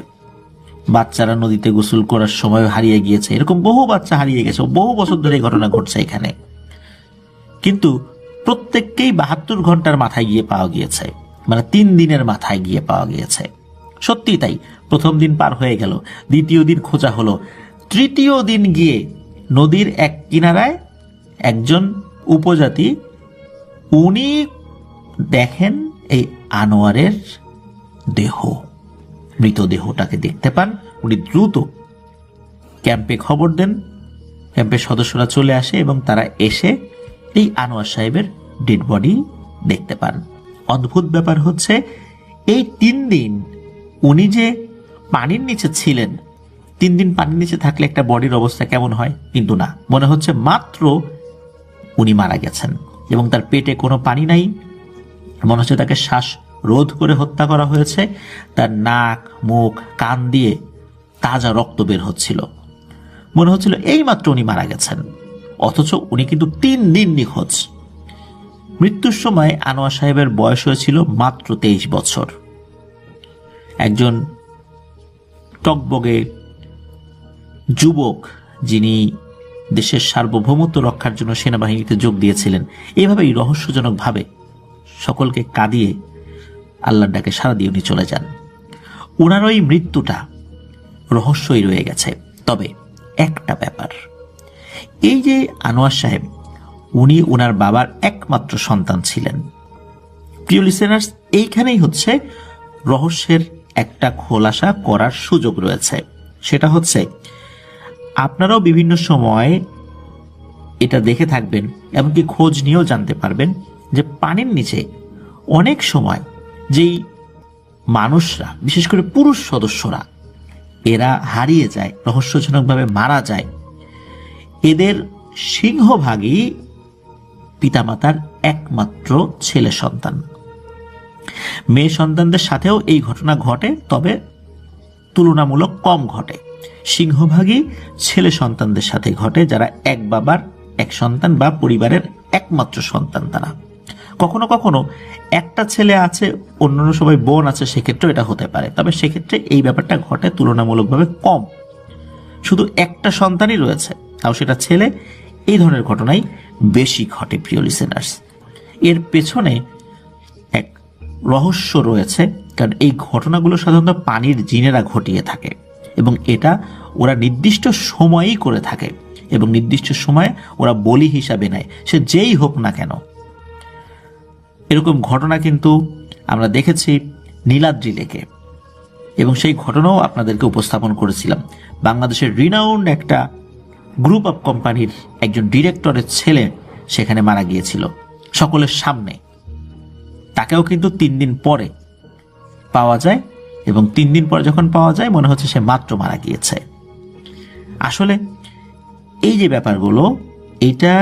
বাচ্চারা নদীতে গোসল করার সময় হারিয়ে গিয়েছে, এরকম বহু বাচ্চা হারিয়ে গেছে, বহু বছর ধরে এই ঘটনা ঘটছে এখানে, কিন্তু প্রত্যেককেই 72 ঘন্টার মাথায় গিয়ে পাওয়া গিয়েছে, মানে 3 দিনের মাথায় গিয়ে পাওয়া গিয়েছে। সত্যি তাই, প্রথম দিন পার হয়ে গেল, দ্বিতীয় দিন খোঁজা হলো, তৃতীয় দিন গিয়ে নদীর এক কিনারায় একজন উপজাতি উনি দেখেন এই আনোয়ারের দেহ, মৃতদেহটাকে দেখতে পান। উনি দ্রুত ক্যাম্পে খবর দেন, ক্যাম্পের সদস্যরা চলে আসে এবং তারা এসে এই আনোয়ার সাহেবের ডেড বডি দেখতে পান। অদ্ভুত ব্যাপার হচ্ছে, এই 3 দিন উনি যে পানির নিচে ছিলেন, 3 দিন পানির নিচে থাকলে একটা বডির অবস্থা কেমন হয়, কিন্তু না, মনে হচ্ছে মাত্র উনি মারা গেছেন এবং তার পেটে কোনো পানি নাই। মনে হচ্ছে তাকে শ্বাস রোধ করে হত্যা করা হয়েছে। তার নাক, মুখ, কান দিয়ে তাজা রক্ত বের হচ্ছিল, মনে হচ্ছিল এই মাত্র উনি মারা গেছেন, অথচ উনি কিন্তু 3 দিন নিখোঁজ। মৃত্যুর সময় আনোয়ার সাহেবের বয়স হয়েছিল মাত্র 23 বছর। একজন টকবগে যুবক যিনি দেশের সার্বভৌমত্ব রক্ষার জন্য সেনাবাহিনীতে যোগ দিয়েছিলেন, এভাবেই রহস্যজনকভাবে সকলকে কাঁদিয়ে আল্লাহর ডাকে সাড়া দিয়ে উনি চলে যান। ওনার ওই মৃত্যুটা রহস্যই রয়ে গেছে। তবে একটা ব্যাপার, এই যে আনোয়ার সাহেব, উনি ওনার বাবার একমাত্র সন্তান ছিলেন। প্রিয় লিসেনার্স, এইখানেই হচ্ছে রহস্যের একটা খোলাসা করার সুযোগ রয়েছে। সেটা হচ্ছে, আপনারাও বিভিন্ন সময় এটা দেখে থাকবেন, এমনকি খোঁজ নিয়েও জানতে পারবেন যে পানির নিচে অনেক সময় যেই মানুষরা, বিশেষ করে পুরুষ সদস্যরা, এরা হারিয়ে যায়, রহস্যজনকভাবে মারা যায়। এদের সিংহভাগই পিতামাতার একমাত্র ছেলে সন্তান। মেয়ে সন্তানদের সাথেও এই ঘটনা ঘটে, তবে তুলনামূলক কম ঘটে। সিংহভাগই ছেলে সন্তানদের সাথে ঘটে, যারা এক বাবার এক সন্তান বা পরিবারের একমাত্র সন্তান তারা। কখনো কখনো একটা ছেলে আছে, অন্যান্য সবাই বোন আছে, সেক্ষেত্রেও এটা হতে পারে, তবে সেক্ষেত্রে এই ব্যাপারটা ঘটে তুলনামূলকভাবে কম। শুধু একটা সন্তানই রয়েছে, তাও সেটা ছেলে, এই ধরনের ঘটনাই বেশি ঘটে। প্রিয় লিসেনার্স, এর পেছনে এক রহস্য রয়েছে, কারণ এই ঘটনাগুলো সাধারণত পানির জিনেরা ঘটিয়ে থাকে এবং এটা ওরা নির্দিষ্ট সময়েই করে থাকে। এবং নির্দিষ্ট সময়ে ওরা বলি হিসাবে নেয়, সে যেই হোক না কেন। এরকম ঘটনা কিন্তু আমরা দেখেছি নীলাদ্রি লেকে, এবং সেই ঘটনাও আপনাদেরকে উপস্থাপন করেছিলাম। বাংলাদেশের রিনাউন্ড একটা গ্রুপ অফ কোম্পানির একজন ডিরেক্টরের ছেলে সেখানে মারা গিয়েছিল সকলের সামনে। তাকেও কিন্তু 3 দিন পরে পাওয়া যায়, এবং 3 দিন পরে যখন পাওয়া যায় মনে হচ্ছে সে মাত্র মারা গিয়েছে। আসলে এই যে ব্যাপারগুলো, এটা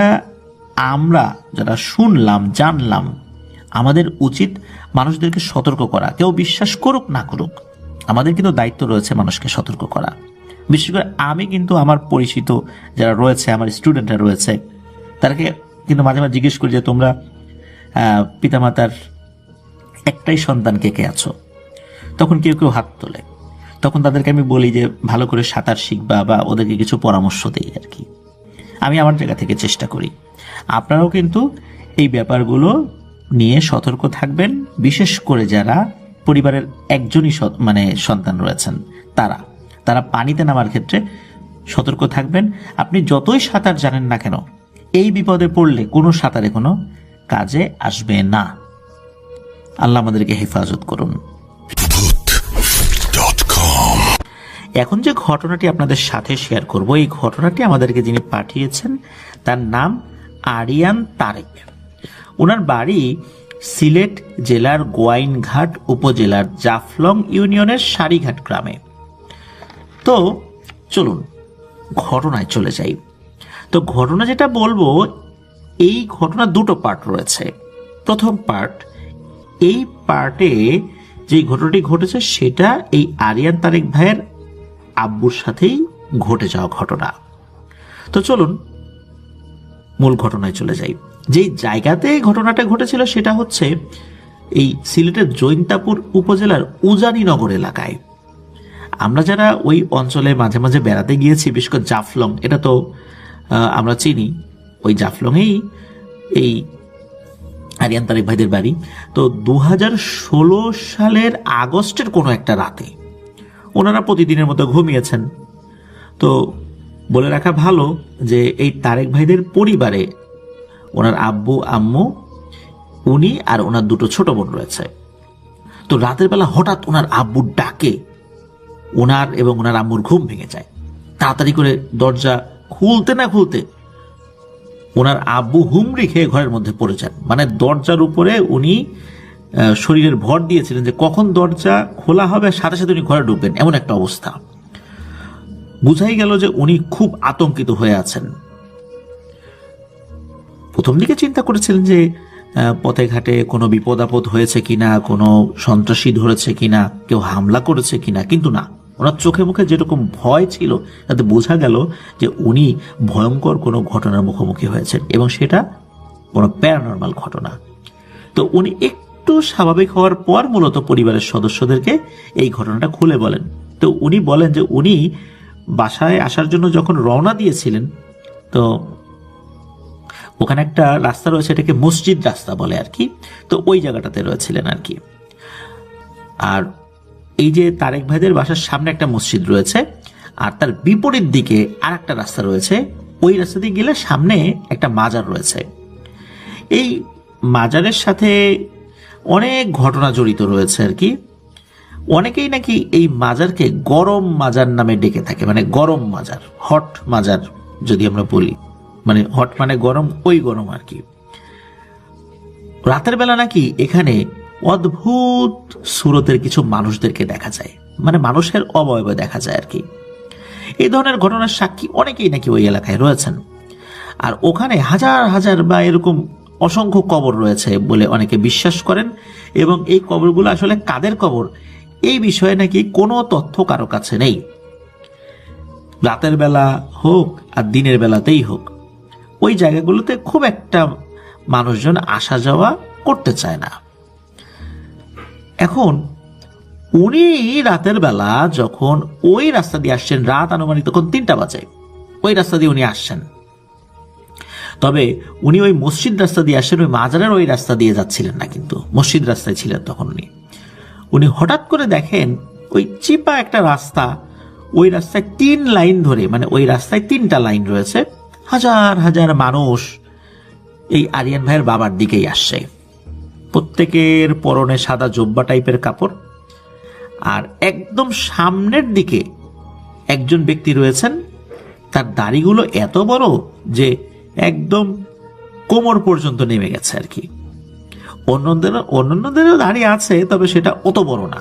আমরা যারা শুনলাম, জানলাম, আমাদের উচিত মানুষদেরকে সতর্ক করা। কেউ বিশ্বাস করুক না করুক, আমাদের কিন্তু দায়িত্ব রয়েছে মানুষকে সতর্ক করা। বিশেষ করে আমি কিন্তু আমার পরিচিত যারা রয়েছে, আমার স্টুডেন্টরা রয়েছে, তাদেরকে কিন্তু মাঝে মাঝে জিজ্ঞেস করি যে তোমরা পিতামাতার একটাই সন্তান কে কে আছো? তখন কেউ কেউ হাত তোলে। তখন তাদেরকে আমি বলি যে ভালো করে সাঁতার শিখবা, বা ওদেরকে কিছু পরামর্শ দিই আর কি। আমি আমার জায়গা থেকে চেষ্টা করি। আপনারাও কিন্তু এই ব্যাপারগুলো নিয়ে সতর্ক থাকবেন, বিশেষ করে যারা পরিবারের একজনই সন্তান রয়েছেন, তারা পানিতে নামার ক্ষেত্রে সতর্ক থাকবেন। আপনি যতই সাঁতার জানেন না কেন, এই বিপদে পড়লে কোনো সাঁতারে কোনো কাজে আসবে না। আল্লাহ আমাদেরকে হেফাজত করুন। এখন যে ঘটনাটি আপনাদের সাথে শেয়ার করব, এই ঘটনাটি আমাদেরকে যিনি পাঠিয়েছেন তার নাম আরিয়ান তারেক। ওনার বাড়ি সিলেট জেলার গোয়াইনঘাট উপজেলার জাফলং ইউনিয়নের সারিঘাট গ্রামে। তো চলুন ঘটনায় চলে যাই। তো ঘটনা যেটা বলবো, এই ঘটনা দুটো পার্ট রয়েছে। প্রথম পার্ট, এই পার্টে যে ঘটনাটি ঘটেছে সেটা এই আরিয়ান তারেক ভাইয়ের আব্বুর সাথেই ঘটে যাওয়া ঘটনা। তো চলুন মূল ঘটনায় চলে যাই। যেই জায়গাতে ঘটনাটা ঘটেছিল সেটা হচ্ছে এই সিলেটের জৈন্তাপুর উপজেলার উজানিনগর এলাকায়। আমরা যারা ওই অঞ্চলে মাঝে মাঝে বেড়াতে গিয়েছি, বিশেষ করে জাফলং, এটা তো আমরা চিনি, ওই জাফলংয়েই এই আরিয়ান তারেক ভাইদের বাড়ি। তো 2016 সালের আগস্টের কোনো একটা রাতে ওনারা প্রতিদিনের মতো ঘুমিয়েছেন। তো বলে রাখা ভালো যে এই তারেক ভাইদের পরিবারে ওনার আব্বু, আম্মু, উনি আর ওনার দুটো ছোট বোন রয়েছে। তো রাতের বেলা হঠাৎ ওনার আব্বুর ডাকে ওনার এবং ওনার আম্মুর ঘুম ভেঙে যায়। তাড়াতাড়ি করে দরজা খুলতে না খুলতে ওনার আব্বু হুমড়ি খেয়ে ঘরের মধ্যে পড়ে যান। মানে দরজার উপরে উনি শরীরের ভর দিয়েছিলেন যে কখন দরজা খোলা হবে, সাথে সাথে উনি ঘরে ঢুকবেন, এমন একটা অবস্থা। বুঝাই গেল যে উনি খুব আতঙ্কিত হয়ে আছেন। প্রথম দিকে চিন্তা করেছিলেন যে পথে ঘাটে কোনো বিপদ আপদ হয়েছে কিনা, কোনো সন্ত্রাসী ধরেছে কিনা, কেউ হামলা করেছে কিনা, কিন্তু না, ওনার চোখে মুখে যেরকম ভয় ছিল তাতে বোঝা গেল যে উনি ভয়ঙ্কর কোনো ঘটনার মুখোমুখি হয়েছেন, এবং সেটা কোনো প্যারানর্মাল ঘটনা। তো উনি একটু স্বাভাবিক হওয়ার পর মূলত পরিবারের সদস্যদেরকে এই ঘটনাটা খুলে বলেন। তো উনি বলেন যে উনি বাসায় আসার জন্য যখন রওনা দিয়েছিলেন, তো ওখানে একটা রাস্তা রয়েছে, এটাকে মসজিদ রাস্তা বলে আর কি। তো ওই জায়গাটাতে রয়েছিলেন আর কি। আর এই যে তারেক ভাইদের বাসার সামনে একটা মসজিদ রয়েছে, আর তার বিপরীত দিকে আর একটা রাস্তা রয়েছে। ওই রাস্তা দিয়ে গেলে সামনে একটা মাজার রয়েছে। এই মাজারের সাথে অনেক ঘটনা জড়িত রয়েছে আর কি। অনেকেই নাকি এই মাজারকে গরম মাজার নামে ডেকে থাকে, মানে গরম মাজার, হট মাজার যদি আমরা বলি, মানে হট মানে গরম, ওই গরম আর কি। রাতের বেলা নাকি এখানে অদ্ভুত সুরতের কিছু মানুষদেরকে দেখা যায়, মানে মানুষের অবয়ব দেখা যায় আর কি। এই ধরনের ঘটনার সাক্ষী অনেকেই নাকি ওই এলাকায় রয়েছেন। আর ওখানে হাজার হাজার বা এরকম অসংখ্য কবর রয়েছে বলে অনেকে বিশ্বাস করেন, এবং এই কবরগুলো আসলে কাদের কবর এই বিষয়ে নাকি কোনো তথ্য কারো কাছে নেই। রাতের বেলা হোক আর দিনের বেলাতেই হোক, ওই জায়গাগুলোতে খুব একটা মানুষজন আসা যাওয়া করতে চায় না। এখন উনি রাতের বেলা যখন ওই রাস্তা দিয়ে আসছেন, রাত আনুমানিক তখন 3টা বাজে, ওই রাস্তা দিয়ে উনি আসছেন। তবে উনি ওই মসজিদ রাস্তা দিয়ে আসছেন, ওই মাজারের ওই রাস্তা দিয়ে যাচ্ছিলেন না, কিন্তু মসজিদ রাস্তায় ছিলেন তখন উনি হঠাৎ করে দেখেন ওই চিপা একটা রাস্তা ওই রাস্তায় 3 লাইন ধরে, মানে ওই রাস্তায় 3টা লাইন রয়েছে, হাজার হাজার মানুষ এই আরিয়ান ভাইয়ের বাবার দিকেই আসছে। প্রত্যেকের পরনে সাদা জোব্বা টাইপের কাপড়। আর একদম সামনের দিকে একজন ব্যক্তি রয়েছেন, তার দাড়িগুলো এত বড় যে একদম কোমর পর্যন্ত নেমে গেছে আর কি। অন্যান্যদেরও দাড়ি আছে, তবে সেটা অত বড় না।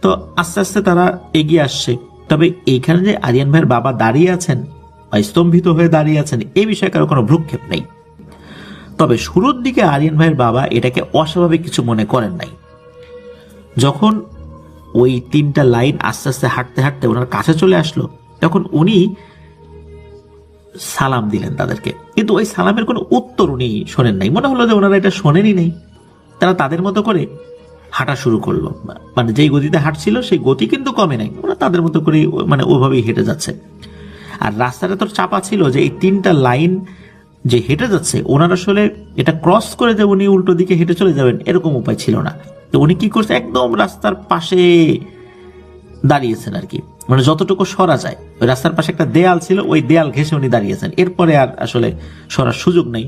তো আস্তে আস্তে তারা এগিয়ে আসছে। তবে এইখানে যে আরিয়ান ভাইয়ের বাবা দাঁড়িয়ে আছেন বা স্তম্ভিত হয়ে দাঁড়িয়ে আছেন, এই বিষয়ে কারো কোনো ভ্রুক্ষেপ নেই। তবে শুরুর দিকে আরিয়ান ভাইয়ের বাবা এটাকে অস্বাভাবিক কিছু মনে করেন নাই। যখন ওই 3টা লাইন আস্তে আস্তে হাঁটতে হাঁটতে ওনার কাছে চলে আসলো, তখন উনি সালাম দিলেন তাদেরকে, কিন্তু ওই সালামের কোনো উত্তর উনি শোনেন নাই। মনে হলো যে ওনারা এটা শোনেনই নেই। তারা তাদের মতো করে হাঁটা শুরু করলো, মানে যেই গতিতে হাঁটছিল সেই গতি কিন্তু কমে নাই, ওরা তাদের মতো করে মানে ওইভাবেই হেঁটে যাচ্ছে। আর রাস্তাটা তো চাপা ছিল যে এই 3টা লাইন যে হেঁটে যাচ্ছে, ওনার আসলে এটা ক্রস করে যে উনি উল্টো দিকে হেঁটে চলে যাবেন এরকম উপায় ছিল না। তো উনি কি করছে, একদম রাস্তার পাশে দাঁড়িয়েছেন আর কি, মানে যতটুকু সরা যায়। ওই রাস্তার পাশে একটা দেয়াল ছিল, ওই দেয়াল ঘেঁষে উনি দাঁড়িয়েছেন, এরপরে আর আসলে সরার সুযোগ নেই।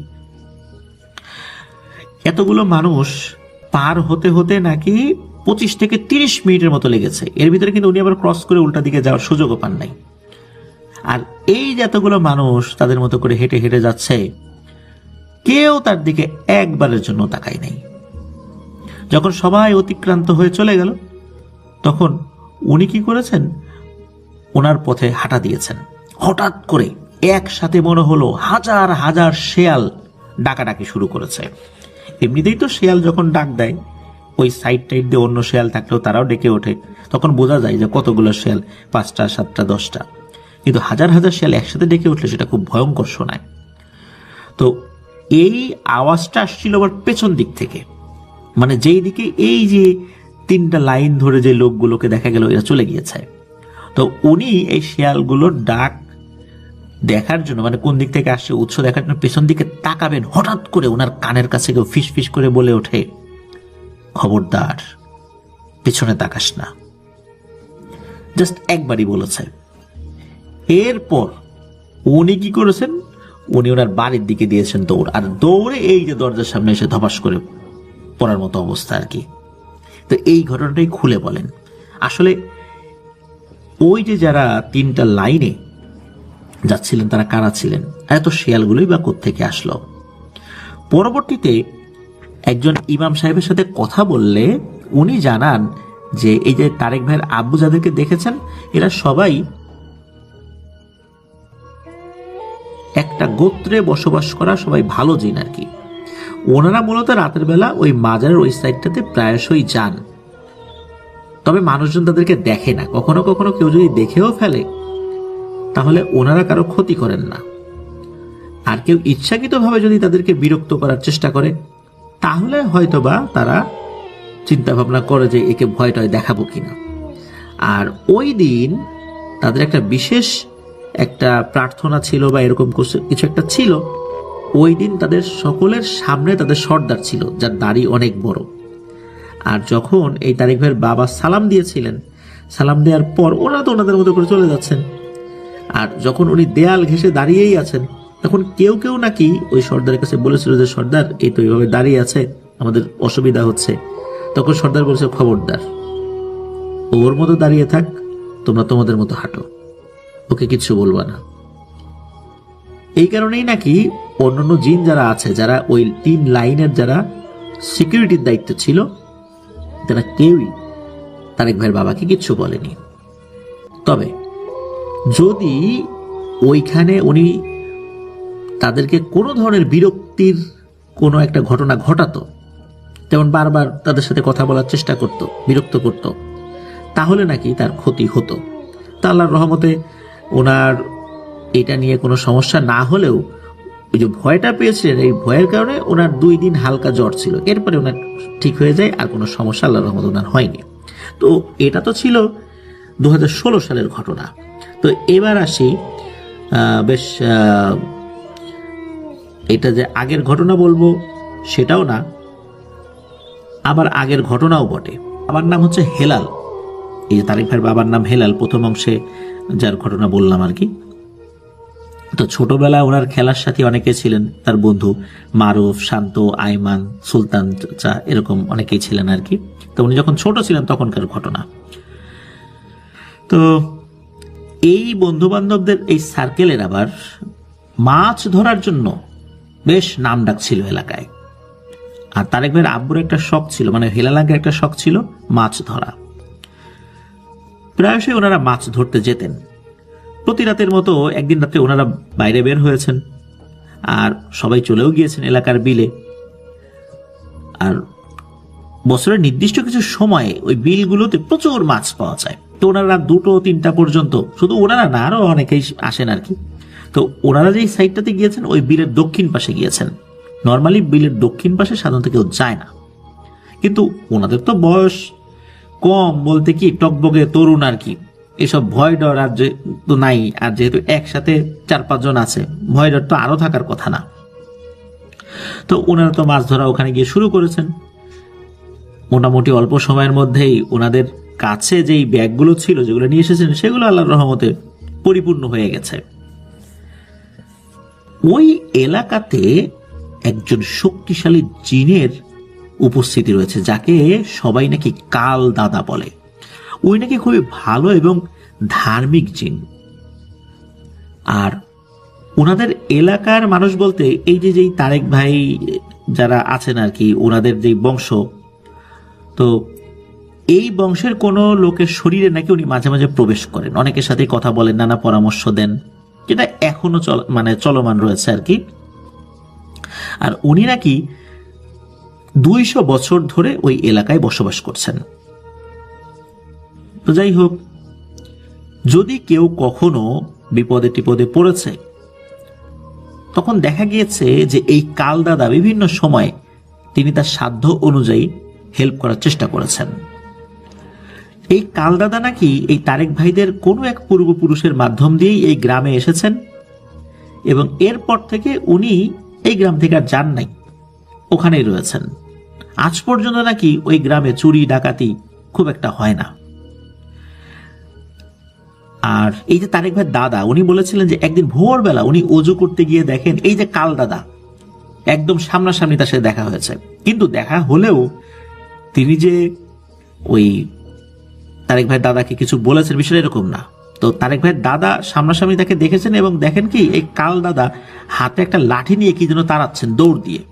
এতগুলো মানুষ পার হতে হতে নাকি 25 থেকে 30 মিনিটের মতো লেগেছে। এর ভিতরে কিন্তু উনি আবার ক্রস করে উল্টা দিকে যাওয়ার সুযোগও পান নাই। আর এই যে এতগুলো মানুষ তাদের মতো করে হেঁটে হেঁটে যাচ্ছে, কেউ তার দিকে একবারের জন্য তাকায় নাই। যখন সবাই অতিক্রান্ত হয়ে চলে গেল, তখন উনি কি করেছেন, ওনার পথে হাঁটা দিয়েছেন। হঠাৎ করে একসাথে মনে হলো হাজার হাজার শেয়াল ডাকাডাকি শুরু করেছে। এমনিতেই তো শেয়াল যখন ডাক দেয়, ওই সাইড টাইড দিয়ে অন্য শেয়াল থাকলেও তারাও ডেকে ওঠে, তখন বোঝা যায় যে কতগুলো শেয়াল, 5টা 7টা 10টা। কিন্তু হাজার হাজার শেয়াল একসাথে ডেকে উঠলে সেটা খুব ভয়ঙ্কর শোনায়। তো এই আওয়াজটা আসছিল আবার পেছন দিক থেকে, মানে যেই দিকে এই যে 3টা লাইন ধরে যে লোকগুলোকে দেখা গেল এরা চলে গিয়েছে। তো উনি এই শেয়ালগুলোর ডাক দেখার জন্য, মানে কোন দিক থেকে আসছে উৎস দেখার জন্য পেছন দিকে তাকাবেন, হঠাৎ করে ওনার কানের কাছে কেউ ফিস ফিস করে বলে ওঠে, খবরদার পেছনে তাকাস না। জাস্ট একবারই বলেছে। এরপর উনি কি করেছেন, উনি ওনার বাড়ির দিকে দিয়েছেন দৌড়, আর দৌড়ে এই যে দরজার সামনে এসে ধপাস করে পড়ার মতো অবস্থা আর কি। তো এই ঘটনাটাই খুলে বলেন। আসলে ওই যে যারা 3টা লাইনে যাচ্ছিলেন তারা কারা ছিলেন, এত শেয়ালগুলোই বা কোত্থেকে আসলো। পরবর্তীতে একজন ইমাম সাহেবের সাথে কথা বললে উনি জানান যে এই যে তারেক ভাইয়ের আব্বু যাদেরকে দেখেছেন, এরা সবাই একটা গোত্রে বসবাস করা সবাই ভালো জিন আর কি। ওনারা মূলত রাতের বেলা ওই মাজারের ওই সাইডটাতে প্রায়শই যান, তবে মানুষজন তাদেরকে দেখে না। কখনো কখনো কেউ যদি দেখেও ফেলে তাহলে ওনারা কারো ক্ষতি করেন না। আর কেউ ইচ্ছাকৃতভাবে যদি তাদেরকে বিরক্ত করার চেষ্টা করে তাহলে হয়তোবা তারা চিন্তা ভাবনা করে যে একে ভয়টয় দেখাবো কিনা। আর ওই দিন তাদের একটা বিশেষ একটা প্রার্থনা ছিল বা এরকম কিছু একটা ছিল। ওই দিন তাদের সকলের সামনে তাদের সর্দার ছিল, যার দাড়ি অনেক বড়। আর যখন এই তারেক ভাইয়ের বাবা সালাম দিয়েছিলেন, সালাম দেওয়ার পর ওরা তো ওনাদের মতো করে চলে যাচ্ছেন। আর যখন উনি দেয়াল ঘেঁষে দাঁড়িয়েই আছেন, তখন কেউ কেউ নাকি ওই সর্দারের কাছে বলেছিল যে সর্দার এই তো এইভাবে দাঁড়িয়ে আছে, আমাদের অসুবিধা হচ্ছে। তখন সর্দার বলেছে, খবরদার, ওর মতো দাঁড়িয়ে থাক, তোমরা তোমাদের মতো হাঁটো, ওকে কিচ্ছু বলবা না। এই কারণেই নাকি অন্যান্য জিন যারা আছে, যারা ওই 3 লাইনের যারা সিকিউরিটির দায়িত্ব ছিল, তারা কেউই তারেক ভাইয়ের বাবাকে কিচ্ছু বলেনি। তবে যদি ওইখানে উনি তাদেরকে কোনো ধরনের বিরক্তির কোনো একটা ঘটনা ঘটাতো, যেমন বারবার তাদের সাথে কথা বলার চেষ্টা করত, বিরক্ত করত, তাহলে নাকি তার ক্ষতি হতো। তা আল্লাহর রহমতে ওনার এটা নিয়ে কোনো সমস্যা না হলেও ওই যে ভয়টা পেয়েছিলেন, এই ভয়ের কারণে ওনার 2 দিন হালকা জ্বর ছিল, এরপরে ওনার ঠিক হয়ে যায়, আর কোনো সমস্যা আল্লাহর রহমতে ওনার হয়নি। তো এটা তো ছিল 2016 সালের ঘটনা। তো এবার আসি বেশ এটা যে আগের ঘটনা বলবো সেটাও না, আবার আগের ঘটনাও বটে। আমার নাম হচ্ছে হেলাল। এই যে তারেক ভাইয়ের বাবার নাম হেলাল, প্রথম অংশে যার ঘটনা বললাম আর কি। তো ছোটবেলায় ওনার খেলার সাথে অনেকে ছিলেন, তার বন্ধু মারুফ, শান্ত, আইমান, সুলতান চা, এরকম অনেকেই ছিলেন আর কি। তো উনি যখন ছোট ছিলেন তখনকার ঘটনা। তো এই বন্ধু বান্ধবদের এই সার্কেলের আবার মাছ ধরার জন্য বেশ নাম ডাক ছিল এলাকায়। আর তারেক ভাইয়ের আব্বুর একটা শখ ছিল, মানে হেলালাঙ্গের একটা শখ ছিল মাছ ধরা। প্রায়শই ওনারা মাছ ধরতে যেতেন। প্রতি রাতের মতো একদিন রাতে ওনারা বাইরে বের হয়েছেন, আর সবাই চলেও গিয়েছেন এলাকার বিলে। আর বছরের নির্দিষ্ট কিছু সময়ে ওই বিলগুলোতে প্রচুর মাছ পাওয়া যায়। তো ওনারা রাত 2-3টা পর্যন্ত, শুধু ওনারা না, আরো অনেকেই আসেন আর কি। তো ওনারা যেই সাইডটাতে গিয়েছেন ওই বিলের দক্ষিণ পাশে গিয়েছেন। নর্মালি বিলের দক্ষিণ পাশে সাধারণত কেউ যায় না, কিন্তু ওনাদের তো বয়স কম বলতে কি টকবগে তরুণ আর কি, এসব ভয় ডর আর যে তো নাই। আর যেহেতু একসাথে 4-5 জন আছে, ভয় ডর তো আরো থাকার কথা না। তো ওনারা তো মাছ ধরা ওখানে গিয়ে শুরু করেছেন। মোটামুটি অল্প সময়ের মধ্যেই ওনাদের কাছে যেই ব্যাগগুলো ছিল, যেগুলো নিয়ে এসেছেন, সেগুলো আল্লাহর রহমতে পরিপূর্ণ হয়ে গেছে। ওই এলাকাতে একজন শক্তিশালী জিনের উপস্থিতি রয়েছে, যাকে সবাই নাকি কাল দাদা বলে। ওই নাকি খুবই ভালো এবং ধার্মিক জিন। আর ওনাদের এলাকার মানুষ বলতে এই যে যেই তারেক ভাই যারা আছেন আর কি, ওনাদের যেই বংশ, তো এই বংশের কোনো লোকের শরীরে নাকি উনি মাঝে মাঝে প্রবেশ করেন, অনেকের সাথে কথা বলেন, নানা পরামর্শ দেন, যেটা এখনো চলমান রয়েছে আর কি। আর উনি নাকি 200 বছর ধরে ওই এলাকায় বসবাস করছেন। তো যাই হোক, যদি কেউ কখনো বিপদে টিপদে পড়েছে, তখন দেখা গিয়েছে যে এই কাল দাদা বিভিন্ন সময় তিনি তার সাধ্য অনুযায়ী হেল্প করার চেষ্টা করেছেন। এই কাল দাদা নাকি এই তারেক ভাইদের কোনো এক পূর্বপুরুষের মাধ্যম দিয়েই এই গ্রামে এসেছেন, এবং এরপর থেকে উনি এই গ্রাম থেকে আর যান নাই, ওখানেই রয়েছেন। আজ পর্যন্ত নাকি ওই গ্রামে চুরি ডাকাতি খুব একটা হয় না। আর এই যে তারেক ভাই দাদা, উনি বলেছিলেন যে একদিন ভোরবেলা উনি অজু করতে গিয়ে দেখেন এই যে কাল দাদা একদম সামনাসামনি তার সাথে দেখা হয়েছে। কিন্তু দেখা হলেও তিনি যে ওই তারেক ভাই দাদাকে কিছু বলেছেন বিষয়টা এরকম না। তো তারেক ভাই দাদা সামনাসামনি তাকে দেখেছেন, এবং দেখেন কি এই কাল দাদা হাতে একটা লাঠি নিয়ে কি যেন তাড়াচ্ছেন দৌড় দিয়ে।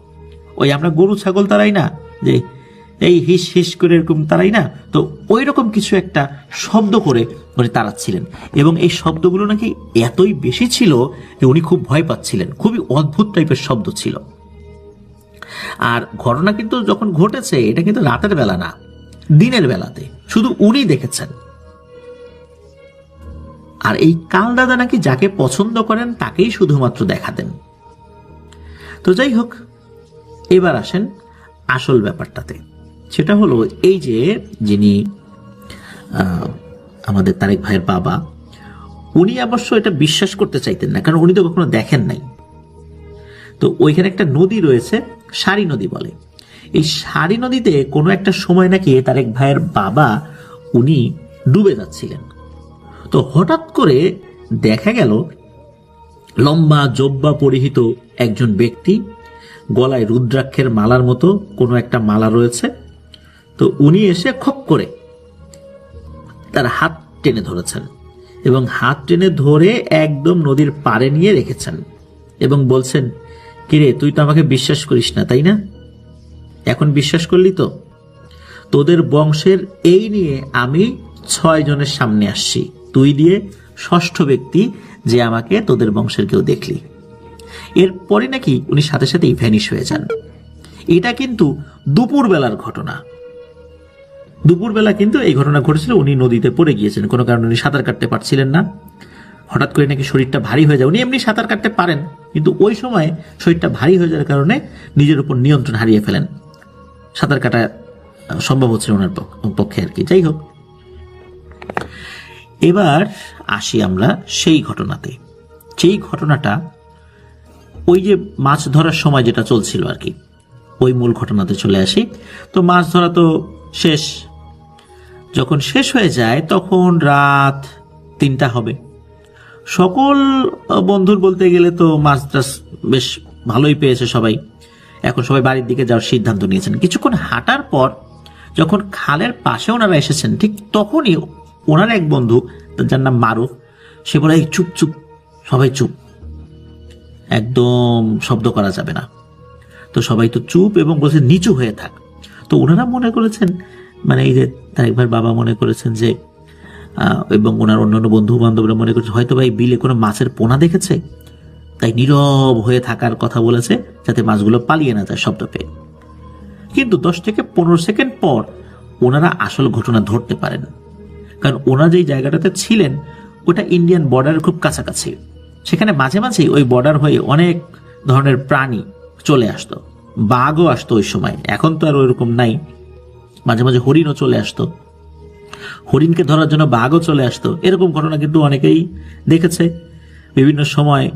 ওই আমরা গরু ছাগল তারাই না, যে এই হিস হিস করে এরকম তারাই না, তো ওই রকম কিছু একটা শব্দ করে উনি তাড়াচ্ছিলেন। এবং এই শব্দগুলো নাকি এতই বেশি ছিল যে উনি খুব ভয় পাচ্ছিলেন। খুবই অদ্ভুত টাইপের শব্দ ছিল। আর ঘটনা কিন্তু যখন ঘটেছে, এটা কিন্তু রাতের বেলা না, দিনের বেলাতে, শুধু উনি দেখেছেন। আর এই কাল দাদা নাকি যাকে পছন্দ করেন তাকেই শুধুমাত্র দেখা দেন। তো যাই হোক, এবার আসেন আসল ব্যাপারটাতে। সেটা হলো এই যে যিনি আমাদের তারেক ভাইয়ের বাবা, উনি অবশ্য এটা বিশ্বাস করতে চাইতেন না, কারণ উনি তো কখনো দেখেন নাই। তো ওইখানে একটা নদী রয়েছে, সারি নদী বলে। এই সারি নদীতে কোনো একটা সময় নাকি তারেক ভাইয়ের বাবা উনি ডুবে যাচ্ছিলেন। তো হঠাৎ করে দেখা গেল লম্বা জব্বা পরিহিত একজন ব্যক্তি, গলায় রুদ্রাক্ষের মালার মতো কোনো একটা মালা রয়েছে। তো উনি এসে খপ করে তার হাত টেনে ধরেছেন, এবং হাত টেনে ধরে একদম নদীর পাড়ে নিয়ে রেখেছেন, এবং বলছেন, কিরে তুই তো আমাকে বিশ্বাস করিস না তাই না? এখন বিশ্বাস করলি তো? তোদের বংশের এই নিয়ে আমি 6 জনের সামনে আসছি, তুই দিয়ে 6ষ্ঠ ব্যক্তি যে আমাকে তোদের বংশের কেউ দেখলি। এরপরে নাকি উনি সাথে সাথেই ভ্যানিশ হয়ে যান। এটা কিন্তু দুপুর বেলার ঘটনা। দুপুরবেলা কিন্তু এই ঘটনা ঘটেছিল। উনি নদীতে পড়ে গিয়েছেন, কোনো কারণে উনি সাঁতার কাটতে পারছিলেন না। হঠাৎ করে নাকি শরীরটা ভারী হয়ে যায়। উনি এমনি সাঁতার কাটতে পারেন, কিন্তু ওই সময় শরীরটা ভারী হয়ে যাওয়ার কারণে নিজের উপর নিয়ন্ত্রণ হারিয়ে ফেলেন। সাঁতার কাটা সম্ভব হচ্ছে ওনার পক্ষে আর কি। যাই হোক, এবার আসি আমরা সেই ঘটনাতে। সেই ঘটনাটা ওই যে মাছ ধরার সময় যেটা চলছিল আর কি, ওই মূল ঘটনাতে চলে আসি। তো মাছ ধরা তো শেষ। যখন শেষ হয়ে যায় তখন রাত 3টা হবে। সকল বন্ধুর বলতে গেলে তো মাছ টাছ বেশ ভালোই পেয়েছে সবাই। এখন সবাই বাড়ির দিকে যাওয়ার সিদ্ধান্ত নিয়েছেন। কিছুক্ষণ হাঁটার পর যখন খালের পাশে ওনারা এসেছেন, ঠিক তখনই ওনার এক বন্ধু, যার নাম মারুফ, সে বলে, এই চুপ চুপ, সবাই চুপ, একদম শব্দ করা যাবে না। তো সবাই তো চুপ এবং বলছে নিচু হয়ে থাক। তো ওনারা মনে করেছেন, মানে এই যে তারেক ভাইয়ের বাবা মনে করেছেন যে, এবং ওনার অন্যান্য বন্ধু বান্ধবরা মনে করছে হয়তো ভাই বিলে কোনো মাছের পোনা দেখেছে, তাই নীরব হয়ে থাকার কথা বলেছে যাতে মাছগুলো পালিয়ে না যায় শব্দ পেয়ে। কিন্তু 10 থেকে 15 সেকেন্ড পর ওনারা আসল ঘটনা ধরতে পারেন। কারণ ওনারা যেই জায়গাটাতে ছিলেন ওটা ইন্ডিয়ান বর্ডারের খুব কাছাকাছি। সেখানে মাঝে মাঝেই ওই বর্ডার হয়ে অনেক ধরনের প্রাণী চলে আসতো, বাঘও আসতো ওই সময়, এখন তো আর ওইরকম নাই। মাঝে মাঝে হরিণও চলে আসতো, হরিণকে ধরার জন্য বাঘও চলে আসতো। এরকম ঘটনা কিন্তু অনেকেই দেখেছে। বিভিন্ন সময়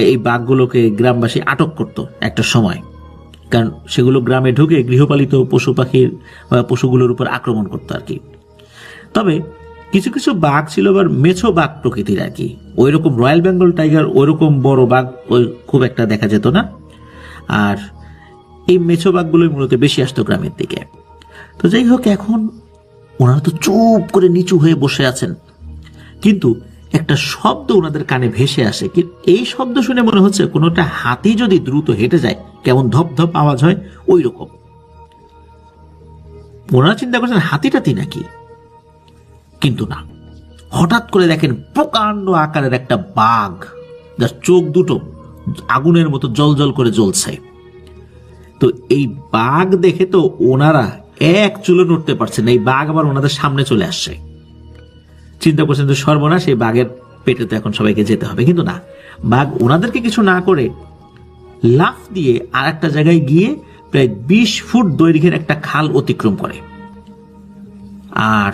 এই বাঘগুলোকে গ্রামবাসী আটক করত একটা সময়, কারণ সেগুলো গ্রামে ঢুকে গৃহপালিত পশু পাখির পশুগুলোর উপর আক্রমণ করতো আর কি। তবে কিছু কিছু বাঘ ছিল আবার মেছো বাঘ প্রকৃতির আর কি। ওই রকম রয়্যাল বেঙ্গল টাইগার ওই রকম বড় বাঘ ওই খুব একটা দেখা যেত না। আর এই মেছো বাঘগুলোই মূলত বেশি আসতো গ্রামের দিকে। তো যাই হোক, এখন ওনারা তো চুপ করে নিচু হয়ে বসে আছেন, কিন্তু একটা শব্দ ওনাদের কানে ভেসে আসে। এই শব্দ শুনে মনে হচ্ছে কোনো একটা হাতি যদি দ্রুত হেঁটে যায় কেমন ধপ ধপ আওয়াজ হয় ওই রকম। ওনারা চিন্তা করছেন হাতি টাতি নাকি, কিন্তু না। হঠাৎ করে দেখেন প্রকাণ্ড আকারের একটা বাঘ, যার চোখ দুটো আগুনের মতো জল করে জ্বলছে। তো এই বাঘ দেখে তো ওনারা এক চুলো নড়তে পারছেন। এই বাঘ আবার ওনাদের সামনে চলে আসছে। চিন্তা করছেন তো সর্বনাশ, এই বাঘের পেটে তো এখন সবাইকে যেতে হবে। কিন্তু না, বাঘ ওনাদেরকে কিছু না করে লাফ দিয়ে আর একটা জায়গায় গিয়ে প্রায় 20 ফুট দৈর্ঘ্যের একটা খাল অতিক্রম করে। আর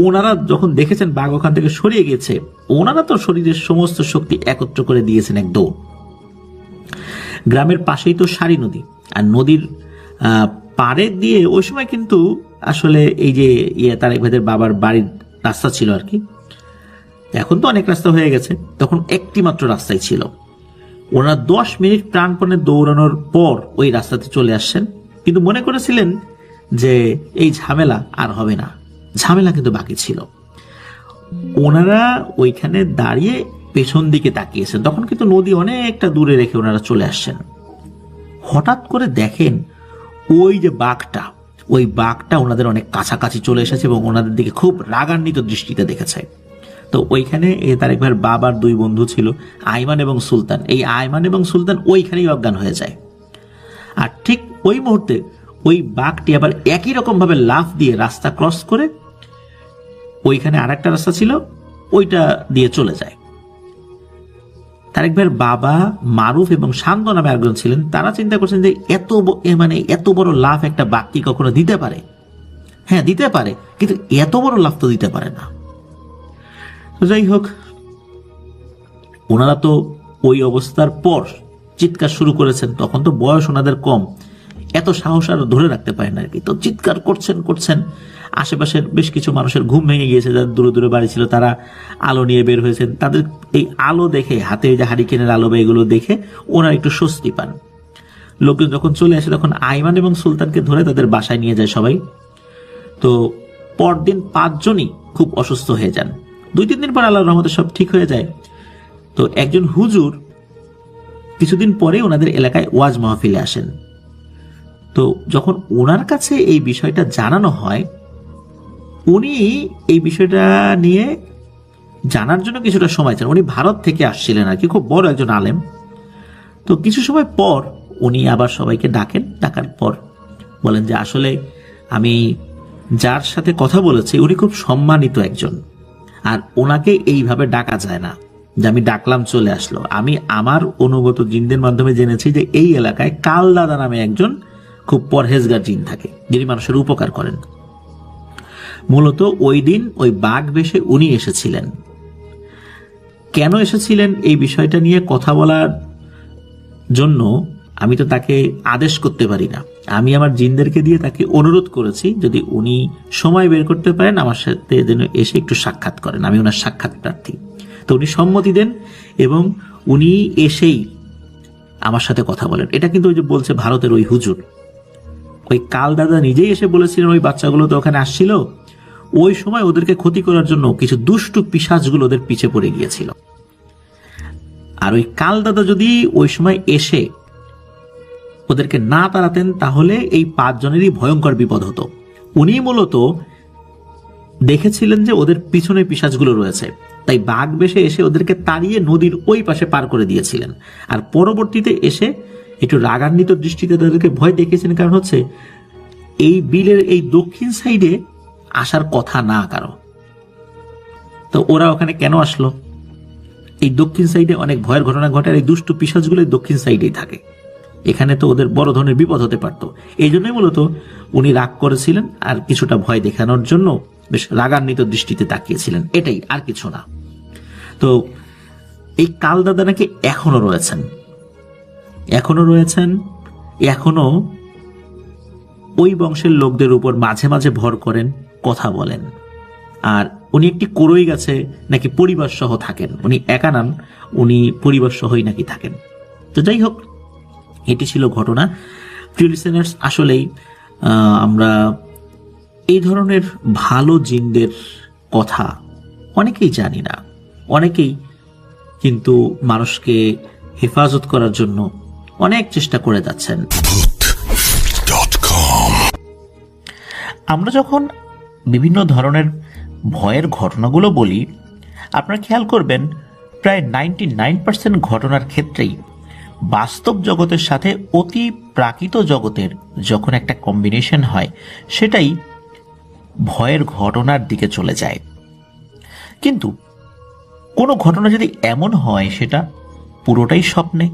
ওনারা যখন দেখেছেন বাঘ ওখান থেকে সরিয়ে গেছে, ওনারা তো শরীরের সমস্ত শক্তি একত্র করে দিয়েছেন এক দৌড়। গ্রামের পাশেই তো সারি নদী, আর নদীর পাড়ে দিয়ে ওই সময় কিন্তু আসলে এই যে তারেক ভাইদের বাবার বাড়ির রাস্তা ছিল আর কি। এখন তো অনেক রাস্তা হয়ে গেছে, তখন একটি মাত্র রাস্তাই ছিল। ওনারা 10 মিনিট প্রাণপণে দৌড়ানোর পর ওই রাস্তাতে চলে আসছেন, কিন্তু মনে করেছিলেন যে এই ঝামেলা আর হবে না। ঝামেলা কিন্তু বাকি ছিল। ওনারা ওইখানে দাঁড়িয়ে পেছন দিকে তাকিয়েছেন, তখন কিন্তু নদী অনেকটা দূরে রেখে ওনারা চলে আসছেন। হঠাৎ করে দেখেন ওই যে বাঘটা, ওই বাঘটা ওনাদের অনেক কাছাকাছি চলে এসেছে এবং ওনাদের দিকে খুব রাগান্বিত দৃষ্টিতে দেখেছে। তো ওইখানে তারেক ভাইয়ের বাবার 2 বন্ধু ছিল, আইমান এবং সুলতান। এই আইমান এবং সুলতান ওইখানেই অজ্ঞান হয়ে যায়। আর ঠিক ওই মুহূর্তে ওই বাঘটি আবার একই রকম ভাবে লাফ দিয়ে রাস্তা ক্রস করে ওইখানে আরেকটা রাস্তা ছিল ওইটা দিয়ে চলে যায়। তারেক ভাইয়ের বাবা, মারুফ এবং শান্ত নামে একজন ছিলেন, তারা চিন্তা করছেন যে এত বড় লাফ একটা বাঘ কি কখনো দিতে পারে? হ্যাঁ, দিতে পারে, কিন্তু এত বড় লাফ তো দিতে পারে না। যাই হোক, ওনারা তো ওই অবস্থার পর চিৎকার শুরু করেছেন। তখন তো বয়স ওনাদের কম, এত সাহস আর ধরে রাখতে পারেন আর কি। তো চিৎকার করছেন। আশেপাশের বেশ কিছু মানুষের ঘুম ভেঙে গিয়েছে, যারা দূরে দূরে বাড়ি ছিল, তারা আলো নিয়ে বের হয়েছেন। তাদের এই আলো দেখে, হাতে যে হারিকেনের আলো বা এগুলো দেখে ওনারা একটু স্বস্তি পান। লোকজন যখন চলে আসে তখন আইমান এবং সুলতানকে ধরে তাদের বাসায় নিয়ে যায় সবাই। তো পরদিন 5 জনই খুব অসুস্থ হয়ে যান। 2-3 দিন পর আল্লাহর রহমতে সব ঠিক হয়ে যায়। তো একজন হুজুর কিছুদিন পরে ওনাদের এলাকায় ওয়াজ মাহফিলে আসেন। তো যখন ওনার কাছে এই বিষয়টা জানানো হয়, উনি এই বিষয়টা নিয়ে জানার জন্য কিছুটা সময় চান। উনি ভারত থেকে আসছিলেন আর কি, খুব বড় একজন আলেম। তো কিছু সময় পর উনি আবার সবাইকে ডাকার পর বলেন যে আসলে আমি যার সাথে কথা বলেছি উনি খুব সম্মানিত একজন, আর ওনাকে এইভাবে ডাকা যায় না যে আমি ডাকলাম চলে আসলো। আমি আমার অনুগত জিনদের মাধ্যমে জেনেছি যে এই এলাকায় কালদাদা নামে একজন খুব পরহেজগার জিন থাকে, যিনি মানুষের উপকার করেন। মূলত ওই দিন ওই বাঘ বেশে উনি এসেছিলেন। কেন এসেছিলেন এই বিষয়টা নিয়ে কথা বলার জন্য আমি তো তাকে আদেশ করতে পারি না, আমি আমার জিনদেরকে দিয়ে তাকে অনুরোধ করেছি যদি উনি সময় বের করতে পারেন আমার সাথে যেন এসে একটু সাক্ষাৎ করেন, আমি ওনার সাক্ষাৎ প্রার্থী। তো উনি সম্মতি দেন এবং উনি এসেই আমার সাথে কথা বলেন। এটা কিন্তু ওই যে বলছে ভারতের ওই হুজুর, ওই কাল দাদা নিজেই এসে বলেছিলেন ওই বাচ্চাগুলো তো ওখানে আসছিল, ওই সময় ওদেরকে ক্ষতি করার জন্য কিছু দুষ্টু পিশাচগুলো ওদের পিছে পড়ে গিয়েছিল। আর ওই কাল দাদা যদি ওই সময় এসে ওদেরকে না তাড়াতেন তাহলে এই 5 জনেরই ভয়ঙ্কর বিপদ হতো। উনি মূলত দেখেছিলেন যে ওদের পিছনে পিশাচগুলো রয়েছে, তাই বাঘ বেশে এসে ওদেরকে তাড়িয়ে নদীর ওই পাশে পার করে দিয়েছিলেন। আর পরবর্তীতে এসে একটু রাগান্বিত দৃষ্টিতে তাদেরকে ভয় দেখিয়েছেন, কারণ হচ্ছে এই বিলের এই দক্ষিণ সাইডে আসার কথা না কারো। তো ওরা ওখানে কেন আসলো? এই দক্ষিণ সাইডে অনেক ভয়ের ঘটনা ঘটে, আর এই দুষ্টু পিশাচগুলো দক্ষিণ সাইডেই থাকে। এখানে তো ওদের বড় ধরনের বিপদ হতে পারতো। এই জন্যই মূলত উনি রাগ করেছিলেন আর কিছুটা ভয় দেখানোর জন্য বেশ রাগান্বিত দৃষ্টিতে তাকিয়েছিলেন, এটাই, আর কিছু না। তো এই কাল দাদা নাকি এখনো রয়েছেন, এখনো ওই বংশের লোকদের উপর মাঝে মাঝে ভর করেন, কথা বলেন। আর উনি একটি কোরই গাছে নাকি পরিবার সহ থাকেন, উনি একা নান, উনি পরিবার সহই নাকি থাকেন। তো যাই হোক, এটি ছিল ঘটনা। প্রিয় লিসেনার্স, আসলেই আমরা এই ধরনের ভালো জিনদের কথা অনেকেই জানি না, অনেকেই কিন্তু মানুষকে হেফাজত করার জন্য অনেক চেষ্টা করে যাচ্ছেন। আমরা যখন বিভিন্ন ধরনের ভয়ের ঘটনাগুলো বলি, আপনারা খেয়াল করবেন প্রায় 99% ঘটনার ক্ষেত্রেই বাস্তব জগতের সাথে অতি প্রাকৃত জগতের যখন একটা কম্বিনেশন হয়, সেটাই ভয়ের ঘটনার দিকে চলে যায়। কিন্তু কোনো ঘটনা যদি এমন হয় সেটা পুরোটাই স্বপ্নে,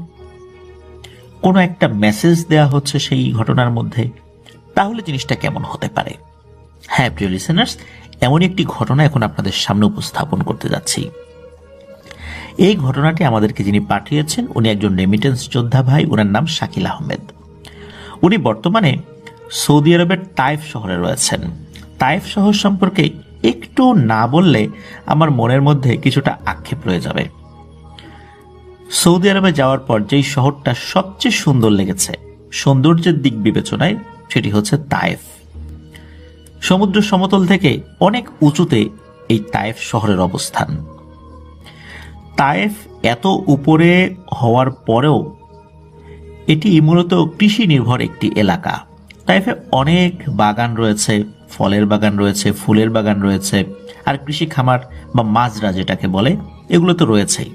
কোনো একটা মেসেজ দেয়া হচ্ছে সেই ঘটনার মধ্যে, তাহলে জিনিসটা কেমন হতে পারে? হ্যাঁ প্রিয় লিসেনার্স, এমন একটি ঘটনা এখন আপনাদের সামনে উপস্থাপন করতে যাচ্ছি। এই ঘটনাটি আমাদেরকে যিনি পাঠিয়েছেন উনি একজন রেমিটেন্স যোদ্ধা ভাই, ওনার নাম শাকিল আহমেদ। উনি বর্তমানে সৌদি আরবের তাইফ শহরে রয়েছেন। তাইফ শহর সম্পর্কে একটু না বললে আমার মনের মধ্যে কিছুটা আক্ষেপ রয়ে যাবে। সৌদি আরবে যাওয়ার পর যেই শহরটা সবচেয়ে সুন্দর লেগেছে সৌন্দর্যের দিক বিবেচনায়, সেটি হচ্ছে তাইফ। সমুদ্র সমতল থেকে অনেক উঁচুতে এই তাইফ শহরের অবস্থান। তাইফ এত উপরে হওয়ার পরেও এটি মূলত কৃষি নির্ভর একটি এলাকা। তাইফে অনেক বাগান রয়েছে, ফলের বাগান রয়েছে, ফুলের বাগান রয়েছে, আর কৃষি খামার বা মাজরা যেটাকে বলে, এগুলো তো রয়েছেই।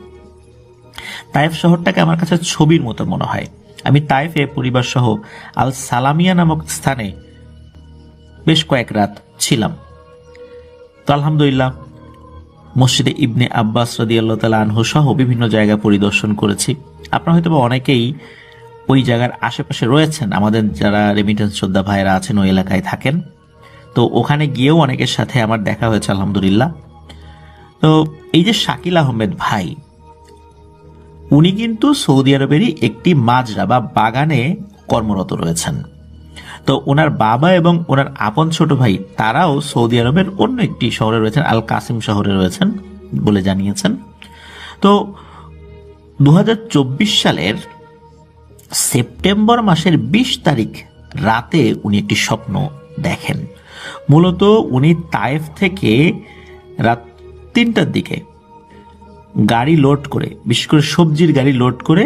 তাইফ শহরটাকে আমার কাছে ছবির মতো মনে হয়। আমি তাইফে পরিবার সহ আল সালামিয়া নামক স্থানে বেশ কয়েক রাত ছিলাম। তো আলহামদুলিল্লাহ, মসজিদে ইবনে আব্বাস রাদিয়াল্লাহু তাআলা আনহু সহ বিভিন্ন জায়গা পরিদর্শন করেছি। আপনারা হয়তো অনেকেই ওই জায়গার আশেপাশে রয়েছেন, আমাদের যারা রেমিটেন্স যোদ্ধা ভাইরা আছেন ওই এলাকায় থাকেন, তো ওখানে গিয়েও অনেকের সাথে আমার দেখা হয়েছে আলহামদুলিল্লাহ। তো এই যে শাকিল আহমেদ ভাই, উনি কিন্তু সৌদি আরবেরই একটি মাজরা বা বাগানে কর্মরত রয়েছেন। তো ওনার বাবা এবং ওনার আপন ছোট ভাই তারাও সৌদি আরবের অন্য একটি শহরে রয়েছেন, আল কাসিম শহরে রয়েছেন বলে জানিয়েছেন। তো 2024 সালের সেপ্টেম্বর মাসের 20 তারিখ রাতে উনি একটি স্বপ্ন দেখেন। মূলত উনি তাইফ থেকে রাত 3টার দিকে গাড়ি লোড করে, বিশেষ করে সবজির গাড়ি লোড করে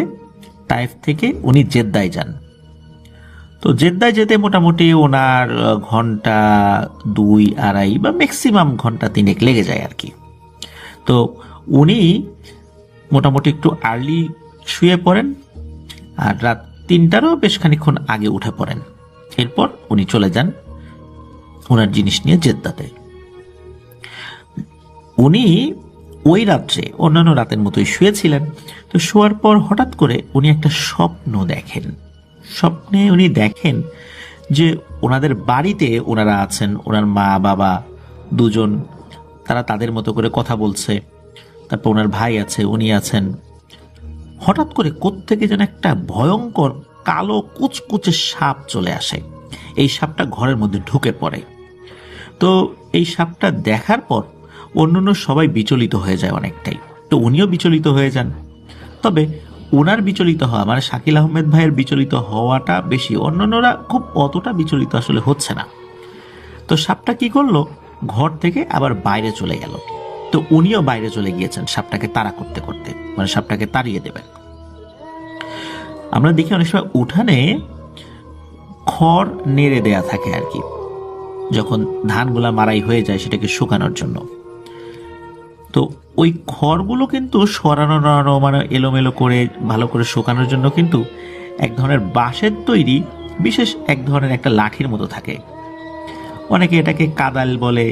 তাইফ থেকে উনি জেদ্দায় যান। তো জেদ্দায় যেতে মোটামুটি ওনার ঘন্টা 2-2.5 বা ম্যাক্সিমাম ঘন্টা 3 লেগে যায় আর কি। তো উনি মোটামুটি একটু আর্লি শুয়ে পড়েন আর রাত 3টারও বেশ খানিক্ষণ আগে উঠে পড়েন। এরপর উনি চলে যান ওনার জিনিস নিয়ে জেদ্দাতে। উনি ওই রাত্রে অন্যান্য রাতের মতোই শুয়েছিলেন। তো শোয়ার পর হঠাৎ করে উনি একটা স্বপ্ন দেখেন। স্বপ্নে উনি দেখেন যে ওনাদের বাড়িতে ওনারা আছেন, ওনার মা বাবা দুজন, তারা তাদের মতো করে কথা বলছে। তারপর ওনার ভাই আছে, উনি আছেন। হঠাৎ করে কোত্থেকে যেন একটা ভয়ঙ্কর কালো কুচকুচে সাপ চলে আসে। এই সাপটা ঘরের মধ্যে ঢুকে পড়ে। তো এই সাপটা দেখার পর অন্যান্য সবাই বিচলিত হয়ে যায় অনেকটাই। তো উনিও বিচলিত হয়ে যান। তবে ওনার বিচলিত হওয়া মানে শাকিল আহমেদ ভাইয়ের বিচলিত হওয়াটা বেশি, অন্যান্যরা খুব অতটা বিচলিত আসলে হচ্ছে না। তো সাপটা কি করলো, ঘর থেকে আবার বাইরে চলে গেল। তো উনিও বাইরে চলে গিয়েছেন সাপটাকে তাড়া করতে করতে, মানে সাপটাকে তাড়িয়ে দেবেন। আমরা দেখি অনেক সময় উঠানে খড় নেড়ে দেয়া থাকে আর কি, যখন ধানগুলা মারাই হয়ে যায় সেটাকে শুকানোর জন্য। তো ওই খড়গুলো কিন্তু সরানো মানে এলোমেলো করে ভালো করে শুকানোর জন্য কিন্তু এক ধরনের বাঁশের তৈরি বিশেষ এক ধরনের একটা লাঠির মতো থাকে। অনেকে এটাকে কাদাল বলে,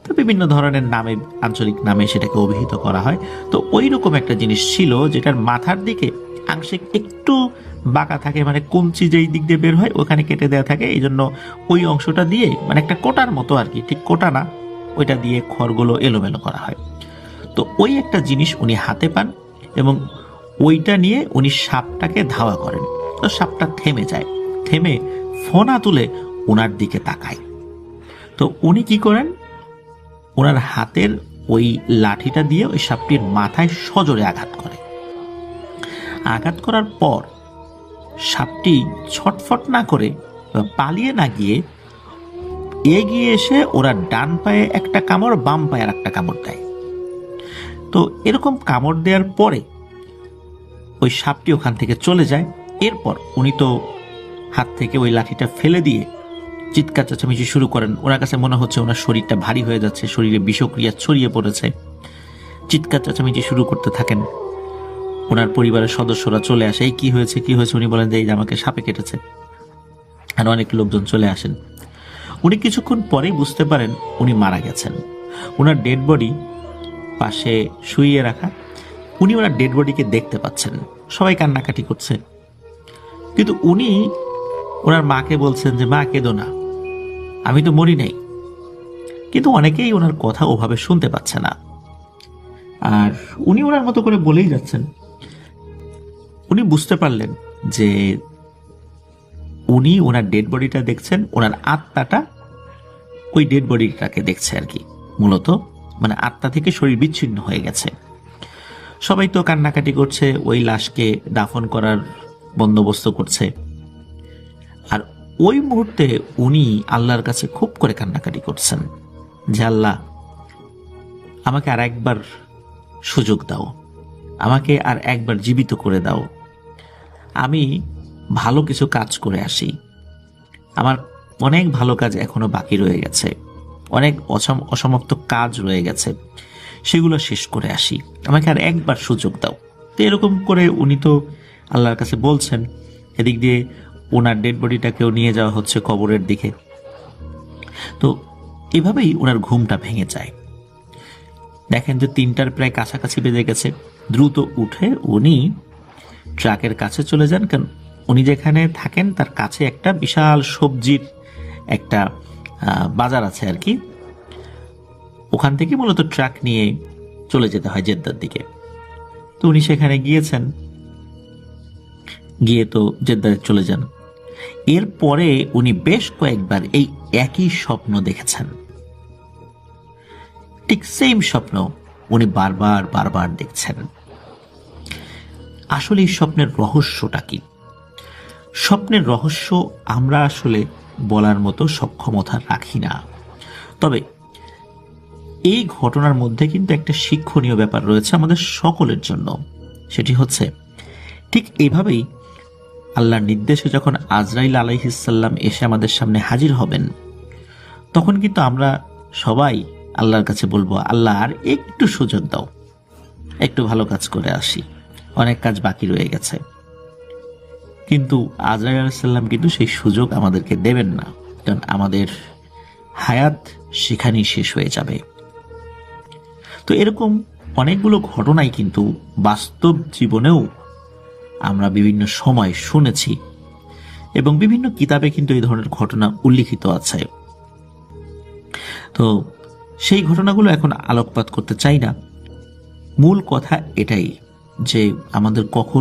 তো বিভিন্ন ধরনের নামে, আঞ্চলিক নামে সেটাকে অভিহিত করা হয়। তো ওই রকম একটা জিনিস ছিল যেটার মাথার দিকে আংশিক একটু বাঁকা থাকে, মানে কঞ্চি যেই দিক দিয়ে বের হয় ওখানে কেটে দেওয়া থাকে। এই জন্য ওই অংশটা দিয়ে মানে একটা কোটার মতো আর কি, ঠিক কোটা না, ওইটা দিয়ে খড়গুলো এলোমেলো করা হয়। তো ওই একটা জিনিস উনি হাতে পান এবং ওইটা নিয়ে উনি সাপটাকে ধাওয়া করেন। তো সাপটা থেমে যায়, থেমে ফোনা তুলে ওনার দিকে তাকায়। তো উনি কি করেন, ওনার হাতের ওই লাঠিটা দিয়ে ওই সাপটির মাথায় সজোরে আঘাত করে। আঘাত করার পর সাপটি ছটফট না করে পালিয়ে না গিয়ে এগিয়ে এসে ওরা ডান পায়ে একটা কামড়, বাম পায়ে আর একটা কামড় দেয়। তো এরকম কামড় দেওয়ার পরে ওই সাপটি ওখান থেকে চলে যায়। এরপর উনি তো হাত থেকে ওই লাঠিটা ফেলে দিয়ে চিৎকার চেঁচামেচি শুরু করেন। ওনার কাছে মনে হচ্ছে ওনার শরীরটা ভারী হয়ে যাচ্ছে, শরীরে বিষক্রিয়া ছড়িয়ে পড়েছে। চিৎকার চেঁচামেচি শুরু করতে থাকেন। ওনার পরিবারের সদস্যরা চলে আসে, এই কি হয়েছে কি হয়েছে। উনি বলেন যে এই যে আমাকে সাপে কেটেছে। আর অনেক লোকজন চলে আসেন। উনি কিছুক্ষণ পরেই বুঝতে পারেন উনি মারা গেছেন। ওনার ডেড বডি পাশে শুইয়ে রাখা। উনি ওনার ডেড বডিকে দেখতে পাচ্ছেন, সবাই কান্নাকাটি করছে। কিন্তু উনি ওনার মাকে বলছেন যে মা কেঁদো না, আমি তো মরি নাই। কিন্তু অনেকেই ওনার কথা ওভাবে শুনতে পাচ্ছে না, আর উনি ওনার মতো করে বলেই যাচ্ছেন। উনি বুঝতে পারলেন যে উনি ওনার ডেড বডিটা দেখছেন, ওনার আত্মাটা ওই ডেড বডিটাকে দেখছে আর কি। মূলত মানে আত্মা থেকে শরীর বিচ্ছিন্ন হয়ে গেছে। সবাই তো কান্নাকাটি করছে, ওই লাশকে দাফন করার বন্দোবস্ত করছে। আর ওই মুহূর্তে উনি আল্লাহর কাছে খুব করে কান্নাকাটি করছেন যে আল্লাহ, আমাকে আর একবার সুযোগ দাও, আমাকে আর একবার জীবিত করে দাও। আমি ভালো কিছু কাজ করে আসি, আমার অনেক ভালো কাজ এখনো বাকি রয়ে গেছে, অনেক অসমাপ্ত কাজ রয়ে গেছে, সেগুলো শেষ করে আসি, আমাকে আর একবার সুযোগ দাও। তো এরকম করে উনি তো আল্লাহর কাছে বলছেন। এদিক দিয়ে ওনার ডেড বডিটাকেও নিয়ে যাওয়া হচ্ছে কবরের দিকে। তো এভাবেই ওনার ঘুমটা ভেঙে যায়। দেখেন যে 3টার প্রায় কাছাকাছি বেজে গেছে। দ্রুত উঠে উনি ট্রাকের কাছে চলে যান, কারণ উনি যেখানে থাকেন তার কাছে একটা বিশাল সবজির একটা বাজার আছে আর কি। ওখান থেকে মূলত ট্রাক নিয়ে চলে যেতে হয় জেদ্দার দিকে। তো উনি সেখানে গিয়েছেন, গিয়ে তো জেদ্দায় চলে যান। এরপরে উনি বেশ কয়েকবার এই একই স্বপ্ন দেখেছেন, ঠিক সেম স্বপ্ন উনি বারবার বারবার দেখছেন। আসলে এই স্বপ্নের রহস্যটা কি? স্বপ্নের রহস্য আমরা আসলে বলার মতো সক্ষমতা রাখি না। তবে এই ঘটনার মধ্যে কিন্তু একটা শিক্ষণীয় ব্যাপার রয়েছে আমাদের সকলের জন্য। সেটি হচ্ছে ঠিক এইভাবেই আল্লাহর নির্দেশে যখন আজরাইল আলাইহিসসালাম এসে আমাদের সামনে হাজির হবেন, তখন কিন্তু আমরা সবাই আল্লাহর কাছে বলবো, আল্লাহ আর একটু সুযোগ দাও, একটু ভালো কাজ করে আসি, অনেক কাজ বাকি রয়ে গেছে। কিন্তু আজরাইল আলাইহিস সালাম কিন্তু সেই সুযোগ আমাদেরকে দেবেন না, কারণ আমাদের হায়াত সেখানেই শেষ হয়ে যাবে। তো এরকম অনেকগুলো ঘটনাই কিন্তু বাস্তব জীবনেও আমরা বিভিন্ন সময় শুনেছি এবং বিভিন্ন কিতাবে কিন্তু এই ধরনের ঘটনা উল্লিখিত আছে। তো সেই ঘটনাগুলো এখন আলোকপাত করতে চাই না। মূল কথা এটাই যে আমাদের কখন